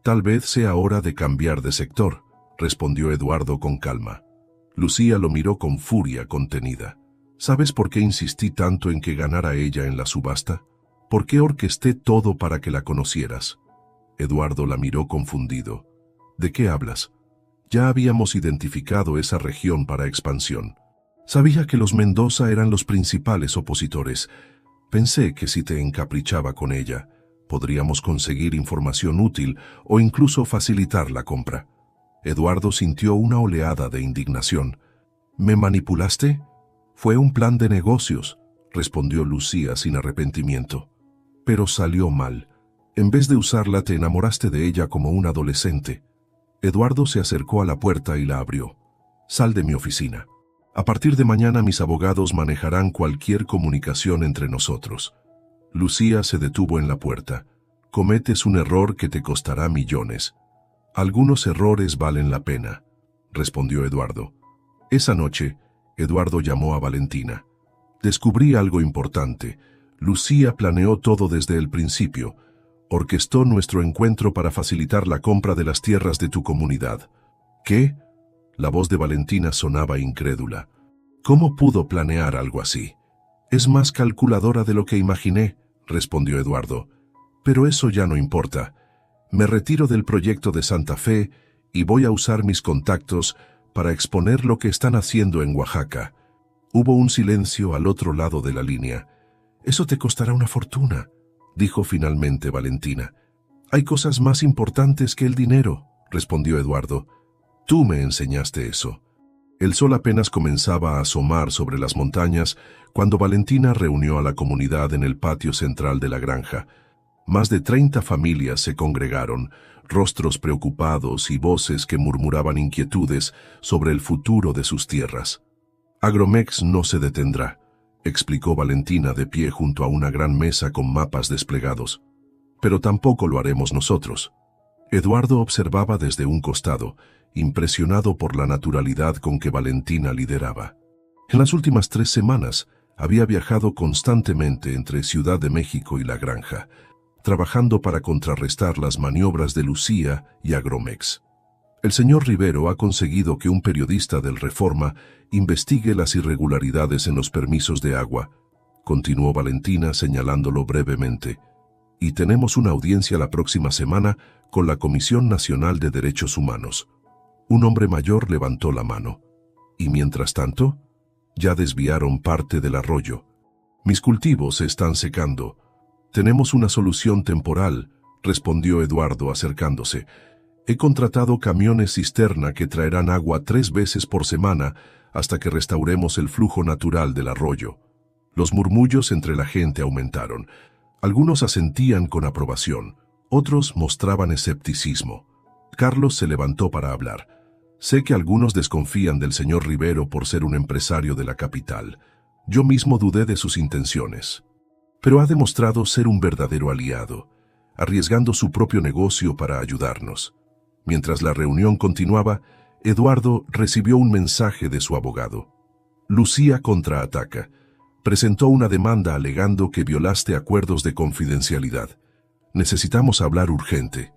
Tal vez sea hora de cambiar de sector, respondió Eduardo con calma. Lucía lo miró con furia contenida. ¿Sabes por qué insistí tanto en que ganara ella en la subasta? ¿Por qué orquesté todo para que la conocieras? Eduardo la miró confundido. ¿De qué hablas? Ya habíamos identificado esa región para expansión. Sabía que los Mendoza eran los principales opositores. Pensé que si te encaprichaba con ella, podríamos conseguir información útil o incluso facilitar la compra. Eduardo sintió una oleada de indignación. ¿Me manipulaste? Fue un plan de negocios, respondió Lucía sin arrepentimiento. Pero salió mal. En vez de usarla, te enamoraste de ella como un adolescente. Eduardo se acercó a la puerta y la abrió. Sal de mi oficina. A partir de mañana mis abogados manejarán cualquier comunicación entre nosotros. Lucía se detuvo en la puerta. Cometes un error que te costará millones. Algunos errores valen la pena, respondió Eduardo. Esa noche, Eduardo llamó a Valentina. Descubrí algo importante. Lucía planeó todo desde el principio. Orquestó nuestro encuentro para facilitar la compra de las tierras de tu comunidad. ¿Qué? La voz de Valentina sonaba incrédula. ¿Cómo pudo planear algo así? Es más calculadora de lo que imaginé, respondió Eduardo. Pero eso ya no importa. Me retiro del proyecto de Santa Fe y voy a usar mis contactos para exponer lo que están haciendo en Oaxaca. Hubo un silencio al otro lado de la línea. Eso te costará una fortuna, dijo finalmente Valentina. Hay cosas más importantes que el dinero, respondió Eduardo. Tú me enseñaste eso. El sol apenas comenzaba a asomar sobre las montañas cuando Valentina reunió a la comunidad en el patio central de la granja. Más de 30 familias se congregaron, rostros preocupados y voces que murmuraban inquietudes sobre el futuro de sus tierras. Agromex no se detendrá, explicó Valentina de pie junto a una gran mesa con mapas desplegados. Pero tampoco lo haremos nosotros. Eduardo observaba desde un costado, impresionado por la naturalidad con que Valentina lideraba. En las últimas 3 semanas había viajado constantemente entre Ciudad de México y la granja, trabajando para contrarrestar las maniobras de Lucía y Agromex. El señor Rivero ha conseguido que un periodista del Reforma investigue las irregularidades en los permisos de agua, continuó Valentina señalándolo brevemente. Y tenemos una audiencia la próxima semana con la Comisión Nacional de Derechos Humanos. Un hombre mayor levantó la mano. Y mientras tanto, ya desviaron parte del arroyo. Mis cultivos se están secando. Tenemos una solución temporal, respondió Eduardo acercándose. He contratado camiones cisterna que traerán agua 3 veces por semana hasta que restauremos el flujo natural del arroyo. Los murmullos entre la gente aumentaron. Algunos asentían con aprobación, otros mostraban escepticismo. Carlos se levantó para hablar. Sé que algunos desconfían del señor Rivero por ser un empresario de la capital. Yo mismo dudé de sus intenciones. Pero ha demostrado ser un verdadero aliado, arriesgando su propio negocio para ayudarnos. Mientras la reunión continuaba, Eduardo recibió un mensaje de su abogado. Lucía contraataca. Presentó una demanda alegando que violaste acuerdos de confidencialidad. Necesitamos hablar urgente.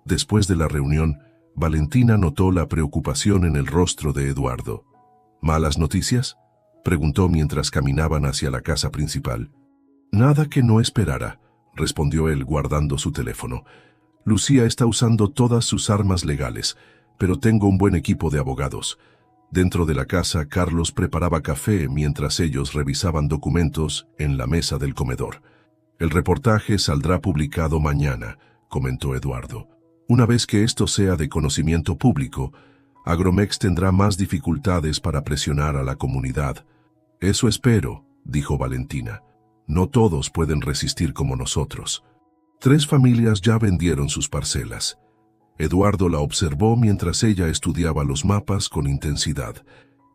Después de la reunión, Valentina notó la preocupación en el rostro de Eduardo. ¿Malas noticias?, preguntó mientras caminaban hacia la casa principal. Nada que no esperara, respondió él guardando su teléfono. Lucía está usando todas sus armas legales, pero tengo un buen equipo de abogados. Dentro de la casa, Carlos preparaba café mientras ellos revisaban documentos en la mesa del comedor. El reportaje saldrá publicado mañana, comentó Eduardo. Una vez que esto sea de conocimiento público, Agromex tendrá más dificultades para presionar a la comunidad. Eso espero, dijo Valentina. No todos pueden resistir como nosotros. 3 familias ya vendieron sus parcelas. Eduardo la observó mientras ella estudiaba los mapas con intensidad.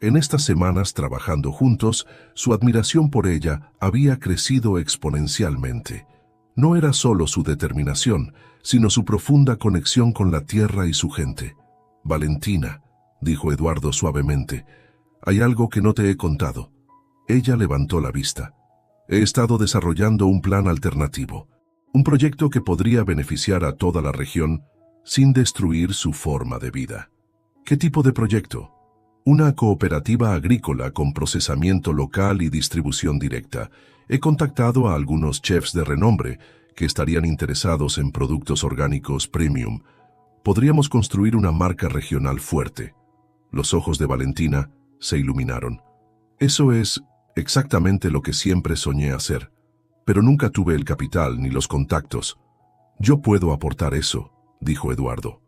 En estas semanas trabajando juntos, su admiración por ella había crecido exponencialmente. No era solo su determinación, sino su profunda conexión con la tierra y su gente. «Valentina», dijo Eduardo suavemente, «hay algo que no te he contado». Ella levantó la vista. «He estado desarrollando un plan alternativo, un proyecto que podría beneficiar a toda la región sin destruir su forma de vida». «¿Qué tipo de proyecto?» «Una cooperativa agrícola con procesamiento local y distribución directa. He contactado a algunos chefs de renombre que estarían interesados en productos orgánicos premium. Podríamos construir una marca regional fuerte». Los ojos de Valentina se iluminaron. «Eso es exactamente lo que siempre soñé hacer, pero nunca tuve el capital ni los contactos». «Yo puedo aportar eso», dijo Eduardo.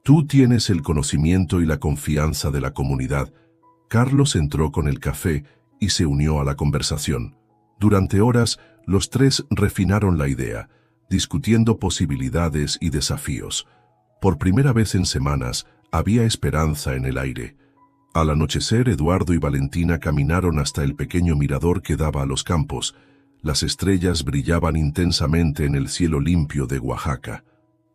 «Tú tienes el conocimiento y la confianza de la comunidad». Carlos entró con el café y se unió a la conversación. Durante horas, los 3 refinaron la idea, discutiendo posibilidades y desafíos. Por primera vez en semanas, había esperanza en el aire. Al anochecer, Eduardo y Valentina caminaron hasta el pequeño mirador que daba a los campos. Las estrellas brillaban intensamente en el cielo limpio de Oaxaca.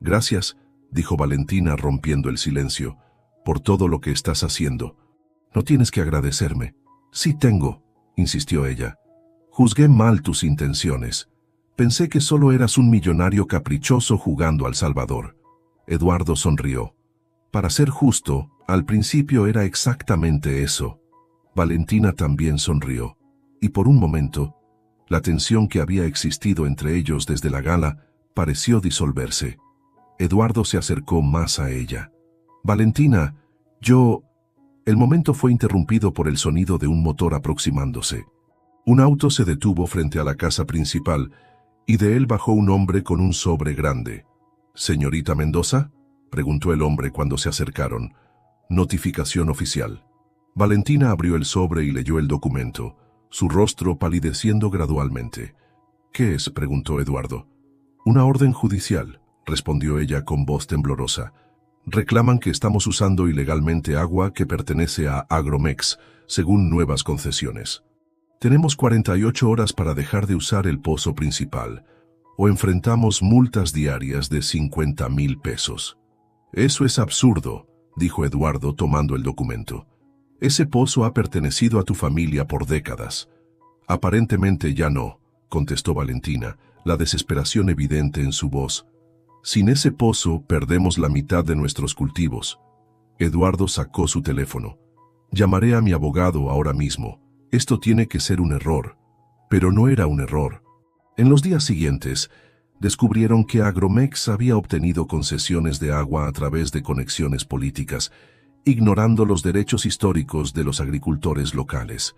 «Gracias», dijo Valentina rompiendo el silencio, «por todo lo que estás haciendo». «No tienes que agradecerme». «Sí tengo», insistió ella. «Juzgué mal tus intenciones. Pensé que solo eras un millonario caprichoso jugando al Salvador». Eduardo sonrió. «Para ser justo, al principio era exactamente eso». Valentina también sonrió, y por un momento, la tensión que había existido entre ellos desde la gala pareció disolverse. Eduardo se acercó más a ella. «Valentina, yo...» El momento fue interrumpido por el sonido de un motor aproximándose. Un auto se detuvo frente a la casa principal, y de él bajó un hombre con un sobre grande. «¿Señorita Mendoza?», preguntó el hombre cuando se acercaron. «Notificación oficial». Valentina abrió el sobre y leyó el documento, su rostro palideciendo gradualmente. «¿Qué es?», preguntó Eduardo. «Una orden judicial», respondió ella con voz temblorosa. «Reclaman que estamos usando ilegalmente agua que pertenece a Agromex, según nuevas concesiones. Tenemos 48 horas para dejar de usar el pozo principal, o enfrentamos multas diarias de 50,000 pesos». «Eso es absurdo», dijo Eduardo tomando el documento. «Ese pozo ha pertenecido a tu familia por décadas». «Aparentemente ya no», contestó Valentina, la desesperación evidente en su voz. «Sin ese pozo perdemos la mitad de nuestros cultivos». Eduardo sacó su teléfono. «Llamaré a mi abogado ahora mismo. Esto tiene que ser un error». Pero no era un error. En los días siguientes, descubrieron que Agromex había obtenido concesiones de agua a través de conexiones políticas, ignorando los derechos históricos de los agricultores locales.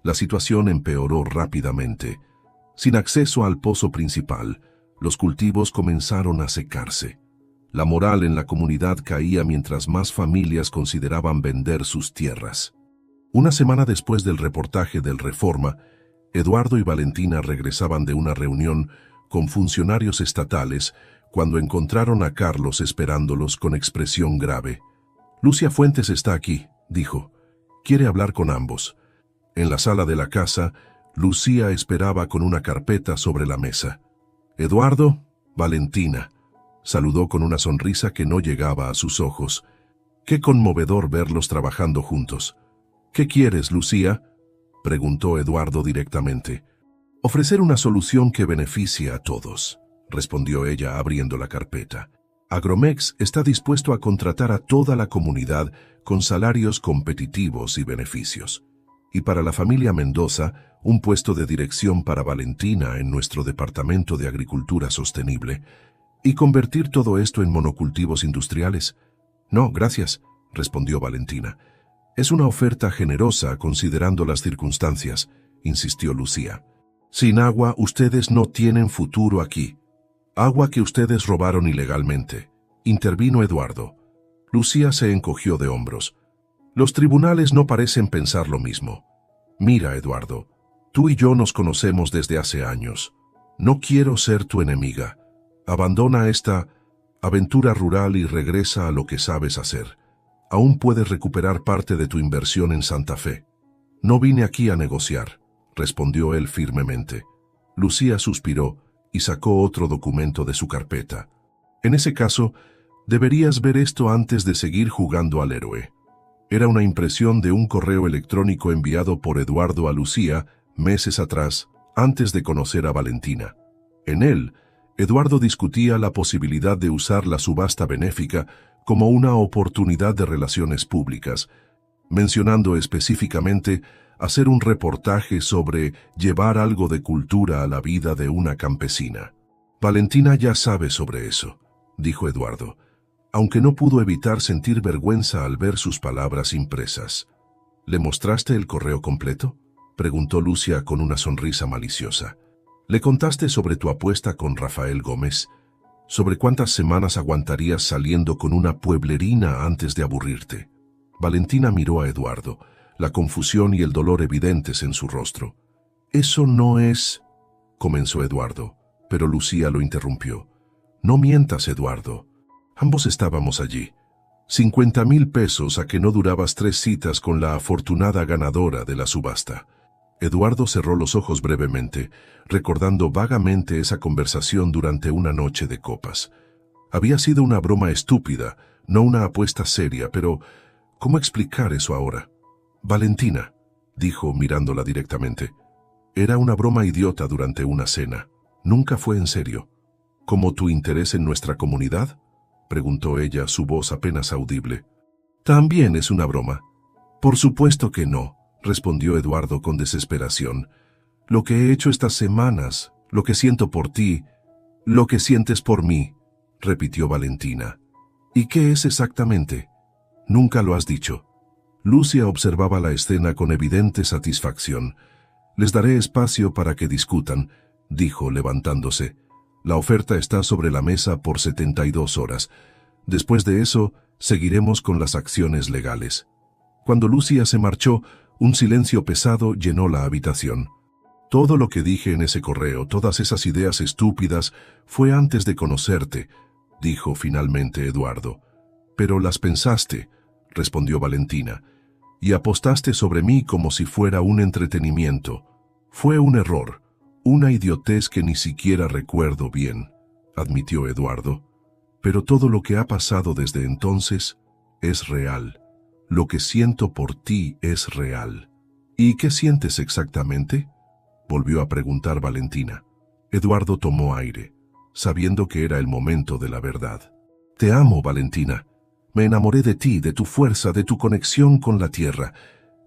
La situación empeoró rápidamente. Sin acceso al pozo principal, los cultivos comenzaron a secarse. La moral en la comunidad caía mientras más familias consideraban vender sus tierras. Una semana después del reportaje del Reforma, Eduardo y Valentina regresaban de una reunión con funcionarios estatales cuando encontraron a Carlos esperándolos con expresión grave. «Lucia Fuentes está aquí», dijo. «Quiere hablar con ambos». En la sala de la casa, Lucía esperaba con una carpeta sobre la mesa. «Eduardo, Valentina», saludó con una sonrisa que no llegaba a sus ojos. «Qué conmovedor verlos trabajando juntos». «¿Qué quieres, Lucía?», preguntó Eduardo directamente. «Ofrecer una solución que beneficie a todos», respondió ella abriendo la carpeta. «Agromex está dispuesto a contratar a toda la comunidad con salarios competitivos y beneficios. Y para la familia Mendoza, un puesto de dirección para Valentina en nuestro Departamento de Agricultura Sostenible. ¿Y convertir todo esto en monocultivos industriales?». «No, gracias», respondió Valentina. «Es una oferta generosa considerando las circunstancias», insistió Lucía. «Sin agua, ustedes no tienen futuro aquí. Agua que ustedes robaron ilegalmente», intervino Eduardo. Lucía se encogió de hombros. «Los tribunales no parecen pensar lo mismo. Mira, Eduardo, Tú y yo nos conocemos desde hace años. No quiero ser tu enemiga. Abandona esta aventura rural y regresa a lo que sabes hacer. Aún puedes recuperar parte de tu inversión en Santa Fe. No vine aquí a negociar, respondió él firmemente. Lucía suspiró y sacó otro documento de su carpeta. En ese caso, deberías ver esto antes de seguir jugando al héroe. Era una impresión de un correo electrónico enviado por Eduardo a Lucía meses atrás, antes de conocer a Valentina. En él, Eduardo discutía la posibilidad de usar la subasta benéfica como una oportunidad de relaciones públicas, mencionando específicamente hacer un reportaje sobre llevar algo de cultura a la vida de una campesina. Valentina ya sabe sobre eso, dijo Eduardo, aunque no pudo evitar sentir vergüenza al ver sus palabras impresas. ¿Le mostraste el correo completo?, preguntó Lucia con una sonrisa maliciosa. ¿Le contaste sobre tu apuesta con Rafael Gómez? ¿Sobre cuántas semanas aguantarías saliendo con una pueblerina antes de aburrirte? Valentina miró a Eduardo, la confusión y el dolor evidentes en su rostro. «Eso no es...», comenzó Eduardo, pero Lucía lo interrumpió. «No mientas, Eduardo. Ambos estábamos allí. 50,000 pesos a que no durabas 3 citas con la afortunada ganadora de la subasta». Eduardo cerró los ojos brevemente, recordando vagamente esa conversación durante una noche de copas. Había sido una broma estúpida, no una apuesta seria, pero ¿cómo explicar eso ahora? «Valentina», dijo mirándola directamente, «era una broma idiota durante una cena. Nunca fue en serio». «¿Como tu interés en nuestra comunidad?», preguntó ella, su voz apenas audible. «También es una broma». «Por supuesto que no», respondió Eduardo con desesperación. «Lo que he hecho estas semanas, lo que siento por ti, lo que sientes por mí», repitió Valentina. «¿Y qué es exactamente?». «Nunca lo has dicho». Lucia observaba la escena con evidente satisfacción. «Les daré espacio para que discutan», dijo levantándose. «La oferta está sobre la mesa por 72 horas. Después de eso, seguiremos con las acciones legales». Cuando Lucia se marchó, un silencio pesado llenó la habitación. «Todo lo que dije en ese correo, todas esas ideas estúpidas, fue antes de conocerte», dijo finalmente Eduardo. «Pero las pensaste», respondió Valentina, «y apostaste sobre mí como si fuera un entretenimiento. Fue un error, una idiotez que ni siquiera recuerdo bien», admitió Eduardo. «Pero todo lo que ha pasado desde entonces es real. Lo que siento por ti es real». «¿Y qué sientes exactamente?», volvió a preguntar Valentina. Eduardo tomó aire, sabiendo que era el momento de la verdad. «Te amo, Valentina. Me enamoré de ti, de tu fuerza, de tu conexión con la tierra,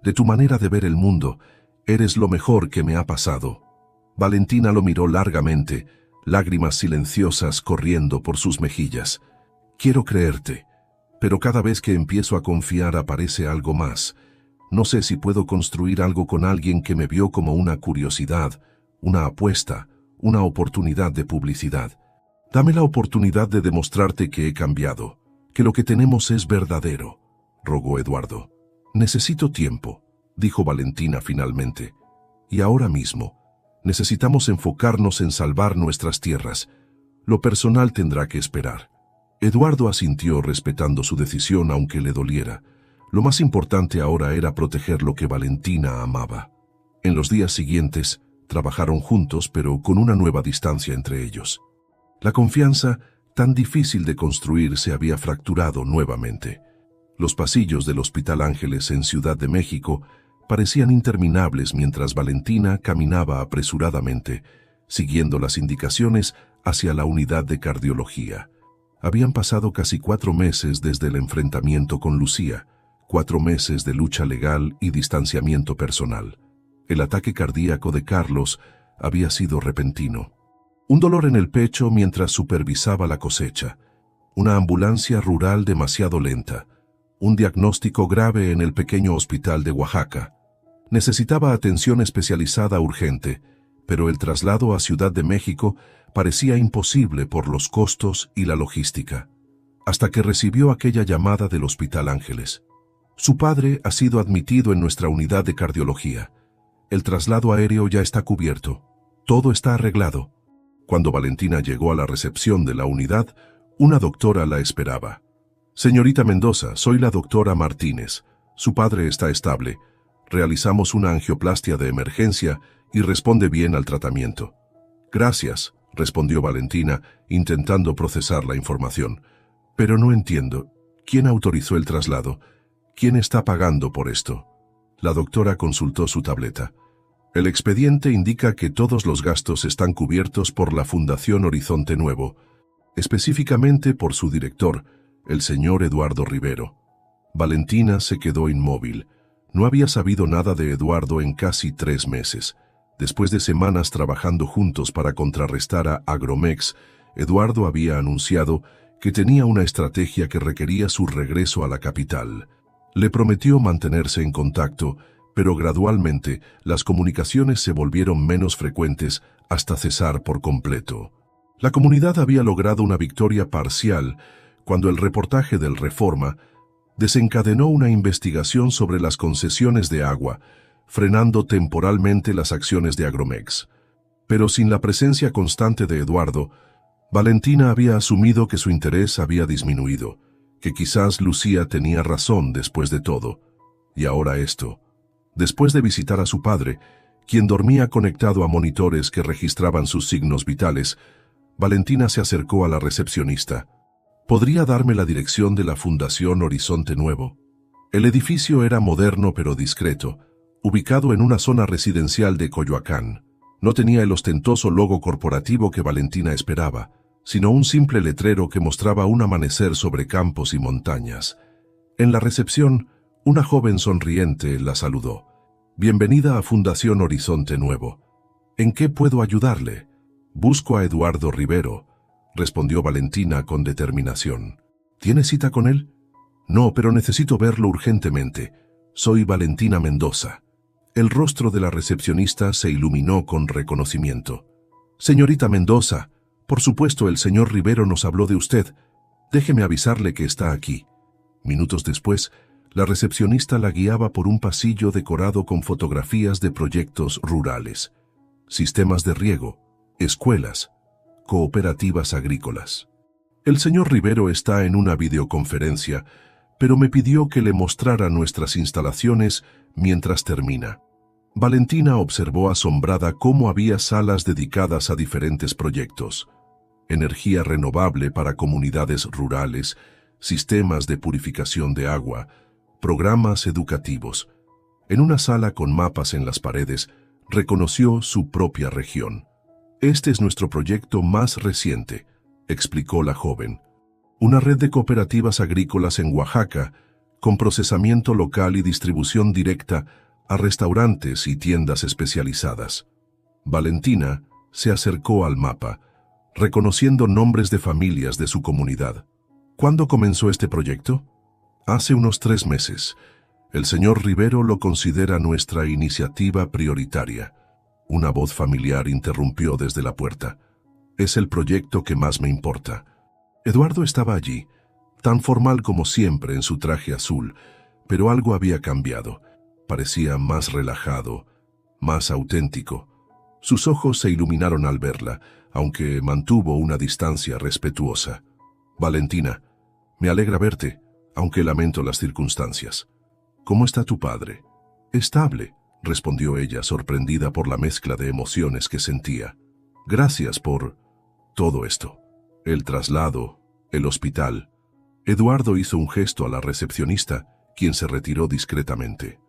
de tu manera de ver el mundo. Eres lo mejor que me ha pasado». Valentina lo miró largamente, lágrimas silenciosas corriendo por sus mejillas. «Quiero creerte, pero cada vez que empiezo a confiar aparece algo más. No sé si puedo construir algo con alguien que me vio como una curiosidad, una apuesta, una oportunidad de publicidad. Dame la oportunidad de demostrarte que he cambiado, que lo que tenemos es verdadero», rogó Eduardo. «Necesito tiempo», dijo Valentina finalmente. «Y ahora mismo, necesitamos enfocarnos en salvar nuestras tierras. Lo personal tendrá que esperar». Eduardo asintió respetando su decisión aunque le doliera. Lo más importante ahora era proteger lo que Valentina amaba. En los días siguientes, trabajaron juntos pero con una nueva distancia entre ellos. La confianza, tan difícil de construir, se había fracturado nuevamente. Los pasillos del Hospital Ángeles en Ciudad de México parecían interminables mientras Valentina caminaba apresuradamente, siguiendo las indicaciones hacia la unidad de cardiología. Habían pasado casi 4 meses desde el enfrentamiento con Lucía, 4 meses de lucha legal y distanciamiento personal. El ataque cardíaco de Carlos había sido repentino. Un dolor en el pecho mientras supervisaba la cosecha. Una ambulancia rural demasiado lenta. Un diagnóstico grave en el pequeño hospital de Oaxaca. Necesitaba atención especializada urgente, pero el traslado a Ciudad de México parecía imposible por los costos y la logística. Hasta que recibió aquella llamada del Hospital Ángeles. «Su padre ha sido admitido en nuestra unidad de cardiología. El traslado aéreo ya está cubierto. Todo está arreglado. Cuando Valentina llegó a la recepción de la unidad, una doctora la esperaba. Señorita Mendoza, soy la doctora Martínez. Su padre está estable. Realizamos una angioplastia de emergencia y responde bien al tratamiento. Gracias, respondió Valentina, intentando procesar la información. Pero no entiendo. ¿Quién autorizó el traslado? ¿Quién está pagando por esto? La doctora consultó su tableta. El expediente indica que todos los gastos están cubiertos por la Fundación Horizonte Nuevo, específicamente por su director, el señor Eduardo Rivero. Valentina se quedó inmóvil. No había sabido nada de Eduardo en casi 3 meses. Después de semanas trabajando juntos para contrarrestar a Agromex, Eduardo había anunciado que tenía una estrategia que requería su regreso a la capital. Le prometió mantenerse en contacto, pero gradualmente las comunicaciones se volvieron menos frecuentes hasta cesar por completo. La comunidad había logrado una victoria parcial cuando el reportaje del Reforma desencadenó una investigación sobre las concesiones de agua, frenando temporalmente las acciones de Agromex. Pero sin la presencia constante de Eduardo, Valentina había asumido que su interés había disminuido, que quizás Lucía tenía razón después de todo. Y ahora esto. Después de visitar a su padre, quien dormía conectado a monitores que registraban sus signos vitales, Valentina se acercó a la recepcionista. ¿Podría darme la dirección de la Fundación Horizonte Nuevo? El edificio era moderno pero discreto, ubicado en una zona residencial de Coyoacán. No tenía el ostentoso logo corporativo que Valentina esperaba, sino un simple letrero que mostraba un amanecer sobre campos y montañas. En la recepción, una joven sonriente la saludó. Bienvenida a Fundación Horizonte Nuevo. ¿En qué puedo ayudarle? Busco a Eduardo Rivero, respondió Valentina con determinación. ¿Tiene cita con él? No, pero necesito verlo urgentemente. Soy Valentina Mendoza. El rostro de la recepcionista se iluminó con reconocimiento. Señorita Mendoza, por supuesto el señor Rivero nos habló de usted. Déjeme avisarle que está aquí. Minutos después, la recepcionista la guiaba por un pasillo decorado con fotografías de proyectos rurales, sistemas de riego, escuelas, cooperativas agrícolas. El señor Rivero está en una videoconferencia, pero me pidió que le mostrara nuestras instalaciones mientras termina. Valentina observó asombrada cómo había salas dedicadas a diferentes proyectos: energía renovable para comunidades rurales, sistemas de purificación de agua, programas educativos. En una sala con mapas en las paredes, reconoció su propia región. Este es nuestro proyecto más reciente, explicó la joven. Una red de cooperativas agrícolas en Oaxaca, con procesamiento local y distribución directa a restaurantes y tiendas especializadas. Valentina se acercó al mapa, reconociendo nombres de familias de su comunidad. ¿Cuándo comenzó este proyecto? Hace unos 3 meses. El señor Rivero lo considera nuestra iniciativa prioritaria. Una voz familiar interrumpió desde la puerta. Es el proyecto que más me importa. Eduardo estaba allí, tan formal como siempre en su traje azul, pero algo había cambiado. Parecía más relajado, más auténtico. Sus ojos se iluminaron al verla, aunque mantuvo una distancia respetuosa. Valentina, me alegra verte, aunque lamento las circunstancias. ¿Cómo está tu padre? Estable, respondió ella, sorprendida por la mezcla de emociones que sentía. Gracias por todo esto. El traslado, el hospital. Eduardo hizo un gesto a la recepcionista, quien se retiró discretamente.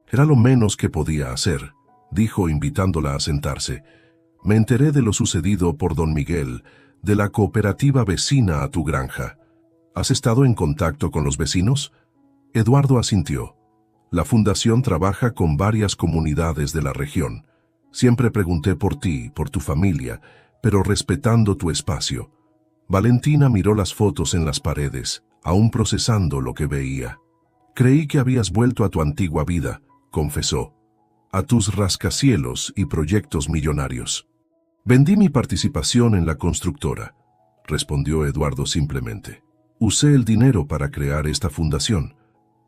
Era lo menos que podía hacer, dijo invitándola a sentarse. Me enteré de lo sucedido por don Miguel, de la cooperativa vecina a tu granja. ¿Has estado en contacto con los vecinos? Eduardo asintió. La fundación trabaja con varias comunidades de la región. Siempre pregunté por ti, por tu familia, pero respetando tu espacio. Valentina miró las fotos en las paredes, aún procesando lo que veía. Creí que habías vuelto a tu antigua vida, confesó. A tus rascacielos y proyectos millonarios. Vendí mi participación en la constructora, respondió Eduardo simplemente. Usé el dinero para crear esta fundación.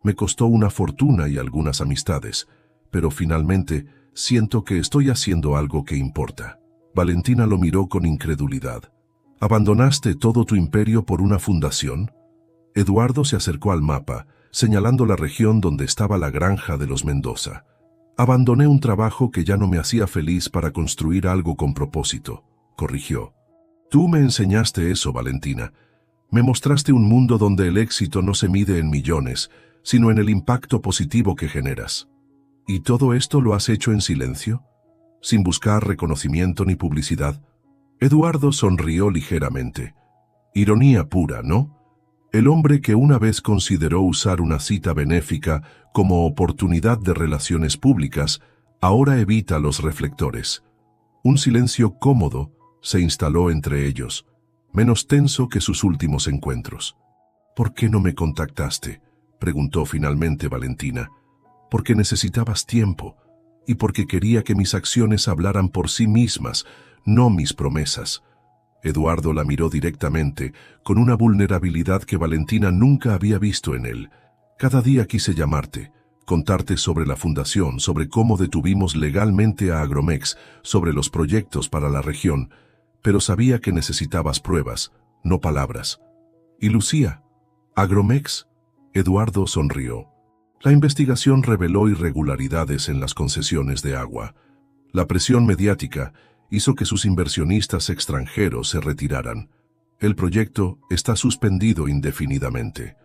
Me costó una fortuna y algunas amistades, pero finalmente siento que estoy haciendo algo que importa. Valentina lo miró con incredulidad. ¿Abandonaste todo tu imperio por una fundación? Eduardo se acercó al mapa, señalando la región donde estaba la granja de los Mendoza. Abandoné un trabajo que ya no me hacía feliz para construir algo con propósito, corrigió. Tú me enseñaste eso, Valentina. Me mostraste un mundo donde el éxito no se mide en millones, sino en el impacto positivo que generas. ¿Y todo esto lo has hecho en silencio? Sin buscar reconocimiento ni publicidad. Eduardo sonrió ligeramente. Ironía pura, ¿no? El hombre que una vez consideró usar una cita benéfica como oportunidad de relaciones públicas, ahora evita los reflectores. Un silencio cómodo se instaló entre ellos, menos tenso que sus últimos encuentros. ¿Por qué no me contactaste?, preguntó finalmente Valentina. Porque necesitabas tiempo, y porque quería que mis acciones hablaran por sí mismas, no mis promesas. Eduardo la miró directamente, con una vulnerabilidad que Valentina nunca había visto en él. Cada día quise llamarte, contarte sobre la fundación, sobre cómo detuvimos legalmente a Agromex, sobre los proyectos para la región, pero sabía que necesitabas pruebas, no palabras. ¿Y Lucía? ¿Agromex? Eduardo sonrió. La investigación reveló irregularidades en las concesiones de agua. La presión mediática hizo que sus inversionistas extranjeros se retiraran. El proyecto está suspendido indefinidamente.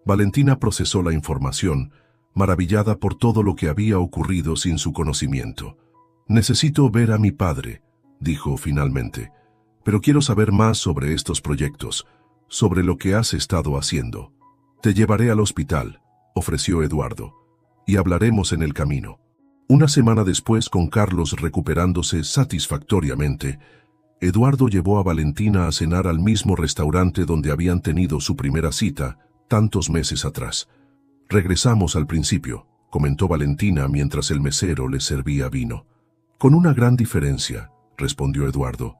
Valentina procesó la información, maravillada por todo lo que había ocurrido sin su conocimiento. Necesito ver a mi padre, dijo finalmente, pero quiero saber más sobre estos proyectos, sobre lo que has estado haciendo. Te llevaré al hospital, ofreció Eduardo, y hablaremos en el camino. Una semana después, con Carlos recuperándose satisfactoriamente, Eduardo llevó a Valentina a cenar al mismo restaurante donde habían tenido su primera cita, tantos meses atrás. Regresamos al principio, comentó Valentina mientras el mesero le servía vino. Con una gran diferencia, respondió Eduardo.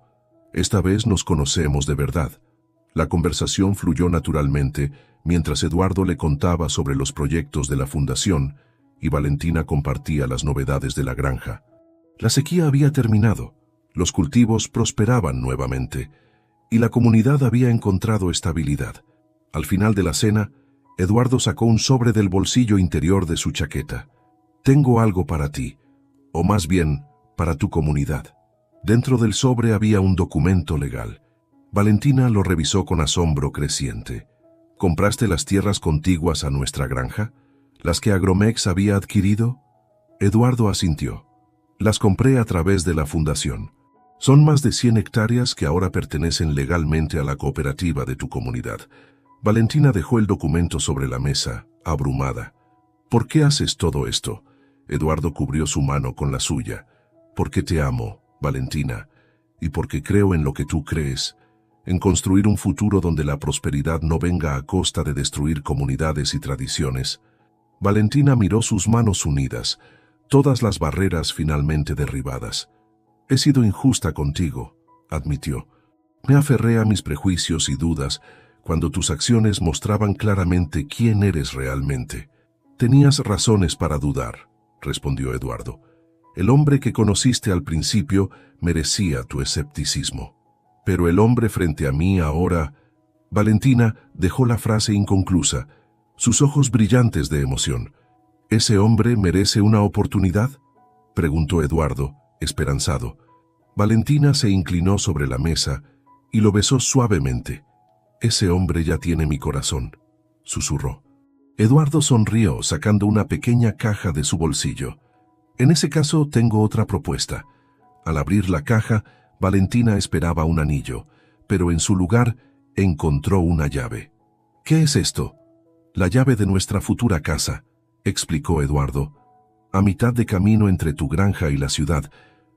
Esta vez nos conocemos de verdad. La conversación fluyó naturalmente mientras Eduardo le contaba sobre los proyectos de la fundación y Valentina compartía las novedades de la granja. La sequía había terminado, los cultivos prosperaban nuevamente y la comunidad había encontrado estabilidad. Al final de la cena, Eduardo sacó un sobre del bolsillo interior de su chaqueta. Tengo algo para ti, o más bien, para tu comunidad. Dentro del sobre había un documento legal. Valentina lo revisó con asombro creciente. ¿Compraste las tierras contiguas a nuestra granja? ¿Las que Agromex había adquirido? Eduardo asintió. Las compré a través de la fundación. Son más de 100 hectáreas que ahora pertenecen legalmente a la cooperativa de tu comunidad. Valentina dejó el documento sobre la mesa, abrumada. ¿Por qué haces todo esto? Eduardo cubrió su mano con la suya. Porque te amo, Valentina, y porque creo en lo que tú crees, en construir un futuro donde la prosperidad no venga a costa de destruir comunidades y tradiciones. Valentina miró sus manos unidas, todas las barreras finalmente derribadas. He sido injusta contigo, admitió. Me aferré a mis prejuicios y dudas cuando tus acciones mostraban claramente quién eres realmente. Tenías razones para dudar, respondió Eduardo. El hombre que conociste al principio merecía tu escepticismo. Pero el hombre frente a mí ahora... Valentina dejó la frase inconclusa, sus ojos brillantes de emoción. ¿Ese hombre merece una oportunidad?, preguntó Eduardo, esperanzado. Valentina se inclinó sobre la mesa y lo besó suavemente. Ese hombre ya tiene mi corazón, susurró. Eduardo sonrió, sacando una pequeña caja de su bolsillo. En ese caso tengo otra propuesta. Al abrir la caja, Valentina esperaba un anillo, pero en su lugar encontró una llave. ¿Qué es esto? La llave de nuestra futura casa, explicó Eduardo. A mitad de camino entre tu granja y la ciudad,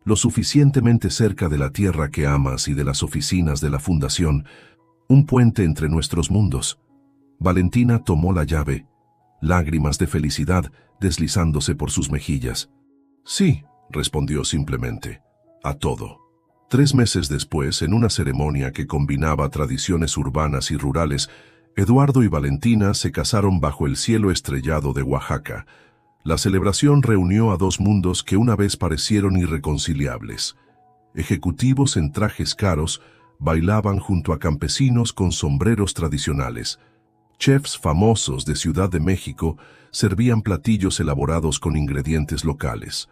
lo suficientemente cerca de la tierra que amas y de las oficinas de la fundación, un puente entre nuestros mundos. Valentina tomó la llave, lágrimas de felicidad deslizándose por sus mejillas. Sí, respondió simplemente, a todo. 3 meses después, en una ceremonia que combinaba tradiciones urbanas y rurales, Eduardo y Valentina se casaron bajo el cielo estrellado de Oaxaca. La celebración reunió a dos mundos que una vez parecieron irreconciliables. Ejecutivos en trajes caros bailaban junto a campesinos con sombreros tradicionales. Chefs famosos de Ciudad de México servían platillos elaborados con ingredientes locales.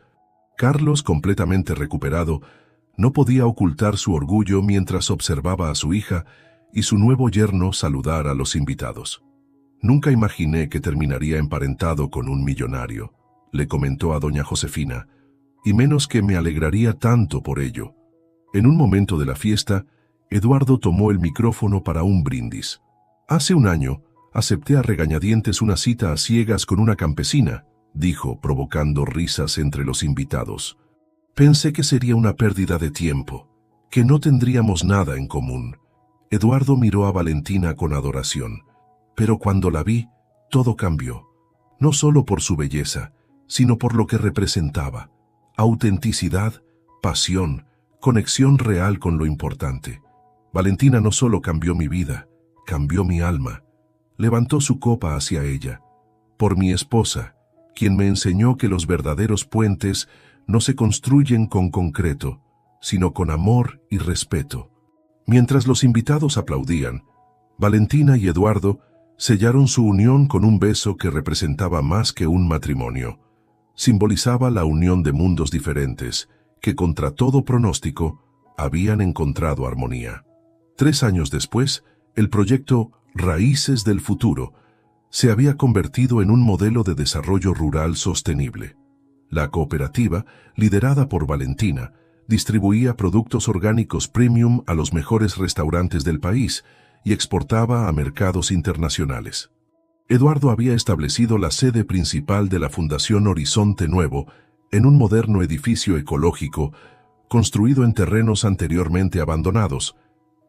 Carlos, completamente recuperado, no podía ocultar su orgullo mientras observaba a su hija y su nuevo yerno saludar a los invitados. «Nunca imaginé que terminaría emparentado con un millonario», le comentó a doña Josefina, «y menos que me alegraría tanto por ello». En un momento de la fiesta, Eduardo tomó el micrófono para un brindis. «Hace un año, acepté a regañadientes una cita a ciegas con una campesina», dijo, provocando risas entre los invitados. «Pensé que sería una pérdida de tiempo, que no tendríamos nada en común». Eduardo miró a Valentina con adoración. Pero cuando la vi, todo cambió. No solo por su belleza, sino por lo que representaba. Autenticidad, pasión, conexión real con lo importante. Valentina no solo cambió mi vida, cambió mi alma. Levantó su copa hacia ella. Por mi esposa, quien me enseñó que los verdaderos puentes no se construyen con concreto, sino con amor y respeto. Mientras los invitados aplaudían, Valentina y Eduardo sellaron su unión con un beso que representaba más que un matrimonio. Simbolizaba la unión de mundos diferentes, que contra todo pronóstico, habían encontrado armonía. 3 años después, el proyecto Raíces del Futuro se había convertido en un modelo de desarrollo rural sostenible. La cooperativa, liderada por Valentina, distribuía productos orgánicos premium a los mejores restaurantes del país y exportaba a mercados internacionales. Eduardo había establecido la sede principal de la Fundación Horizonte Nuevo en un moderno edificio ecológico construido en terrenos anteriormente abandonados,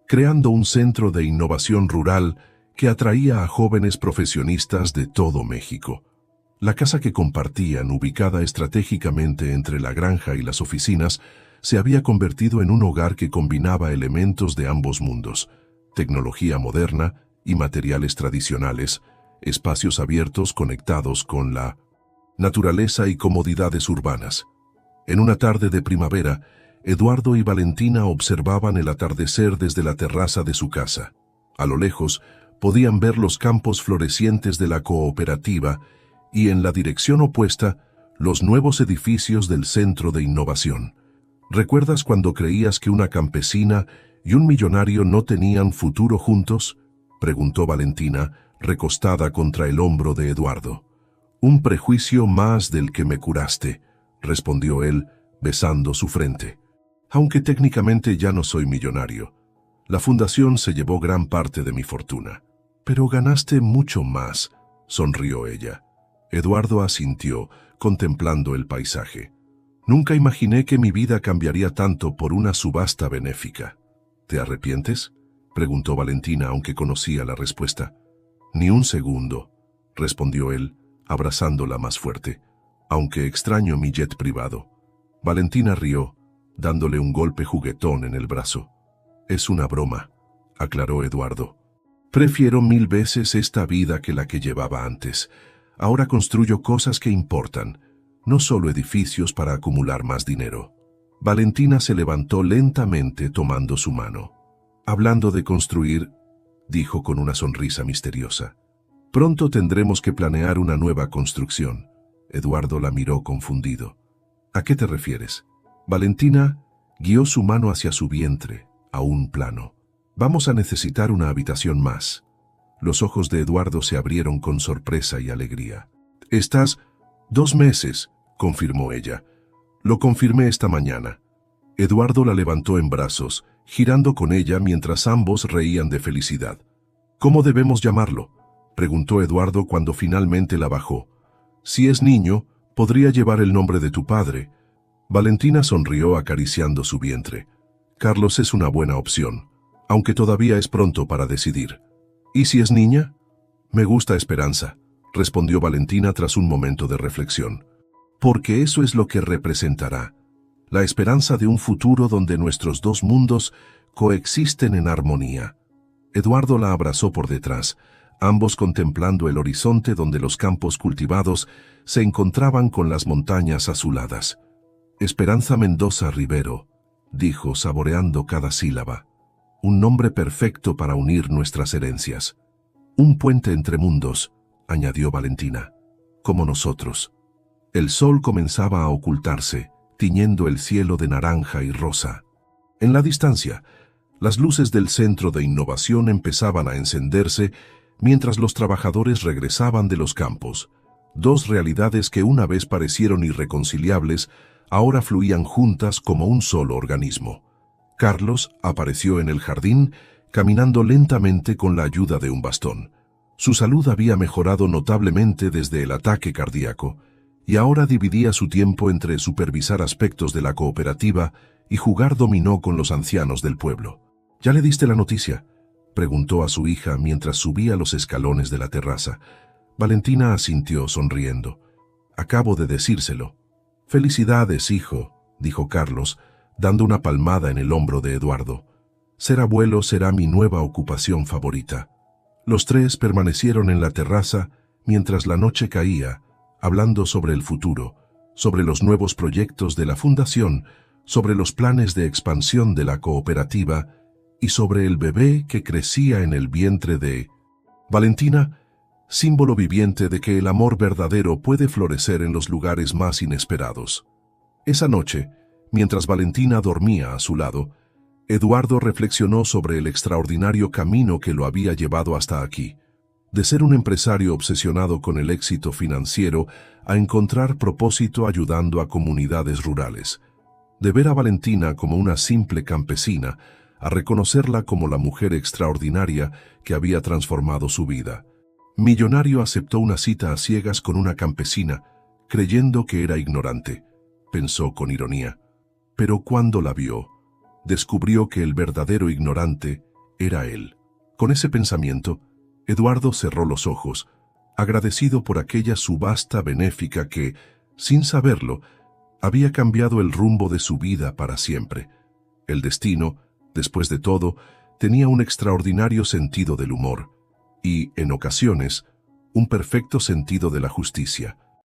creando un centro de innovación rural que atraía a jóvenes profesionistas de todo México. La casa que compartían, ubicada estratégicamente entre la granja y las oficinas, se había convertido en un hogar que combinaba elementos de ambos mundos: tecnología moderna y materiales tradicionales, espacios abiertos conectados con la naturaleza y comodidades urbanas. En una tarde de primavera, Eduardo y Valentina observaban el atardecer desde la terraza de su casa. A lo lejos, podían ver los campos florecientes de la cooperativa y en la dirección opuesta, los nuevos edificios del Centro de Innovación. ¿Recuerdas cuando creías que una campesina y un millonario no tenían futuro juntos?, preguntó Valentina, recostada contra el hombro de Eduardo. Un prejuicio más del que me curaste, respondió él, besando su frente. Aunque técnicamente ya no soy millonario. La fundación se llevó gran parte de mi fortuna. Pero ganaste mucho más, sonrió ella. Eduardo asintió, contemplando el paisaje. Nunca imaginé que mi vida cambiaría tanto por una subasta benéfica. ¿Te arrepientes?, preguntó Valentina, aunque conocía la respuesta. Ni un segundo, respondió él, abrazándola más fuerte, aunque extraño mi jet privado. Valentina rió, dándole un golpe juguetón en el brazo. Es una broma, aclaró Eduardo. Prefiero 1000 veces esta vida que la que llevaba antes. Ahora construyo cosas que importan, no solo edificios para acumular más dinero. Valentina se levantó lentamente tomando su mano. Hablando de construir, dijo con una sonrisa misteriosa. Pronto tendremos que planear una nueva construcción. Eduardo la miró confundido. ¿A qué te refieres? Valentina guió su mano hacia su vientre, aún plano. Vamos a necesitar una habitación más. Los ojos de Eduardo se abrieron con sorpresa y alegría. Estás 2 meses, confirmó ella. Lo confirmé esta mañana. Eduardo la levantó en brazos, girando con ella mientras ambos reían de felicidad. ¿Cómo debemos llamarlo?, preguntó Eduardo cuando finalmente la bajó. Si es niño, podría llevar el nombre de tu padre. Valentina sonrió acariciando su vientre. Carlos es una buena opción, aunque todavía es pronto para decidir. ¿Y si es niña? Me gusta Esperanza, respondió Valentina tras un momento de reflexión. Porque eso es lo que representará. La esperanza de un futuro donde nuestros dos mundos coexisten en armonía. Eduardo la abrazó por detrás, ambos contemplando el horizonte donde los campos cultivados se encontraban con las montañas azuladas. Esperanza Mendoza Rivero, dijo saboreando cada sílaba. Un nombre perfecto para unir nuestras herencias. Un puente entre mundos, añadió Valentina. Como nosotros. El sol comenzaba a ocultarse, tiñendo el cielo de naranja y rosa. En la distancia, las luces del Centro de Innovación empezaban a encenderse mientras los trabajadores regresaban de los campos. Dos realidades que una vez parecieron irreconciliables, ahora fluían juntas como un solo organismo. Carlos apareció en el jardín, caminando lentamente con la ayuda de un bastón. Su salud había mejorado notablemente desde el ataque cardíaco, y ahora dividía su tiempo entre supervisar aspectos de la cooperativa y jugar dominó con los ancianos del pueblo. ¿Ya le diste la noticia?, preguntó a su hija mientras subía los escalones de la terraza. Valentina asintió sonriendo. Acabo de decírselo. Felicidades, hijo, dijo Carlos, dando una palmada en el hombro de Eduardo. Ser abuelo será mi nueva ocupación favorita. Los tres permanecieron en la terraza mientras la noche caía, hablando sobre el futuro, sobre los nuevos proyectos de la fundación, sobre los planes de expansión de la cooperativa y sobre el bebé que crecía en el vientre de Valentina, símbolo viviente de que el amor verdadero puede florecer en los lugares más inesperados. Esa noche, mientras Valentina dormía a su lado, Eduardo reflexionó sobre el extraordinario camino que lo había llevado hasta aquí, de ser un empresario obsesionado con el éxito financiero a encontrar propósito ayudando a comunidades rurales, de ver a Valentina como una simple campesina, a reconocerla como la mujer extraordinaria que había transformado su vida. Millonario aceptó una cita a ciegas con una campesina, creyendo que era ignorante, pensó con ironía. Pero cuando la vio, descubrió que el verdadero ignorante era él. Con ese pensamiento, Eduardo cerró los ojos, agradecido por aquella subasta benéfica que, sin saberlo, había cambiado el rumbo de su vida para siempre. El destino, después de todo, tenía un extraordinario sentido del humor y, en ocasiones, un perfecto sentido de la justicia.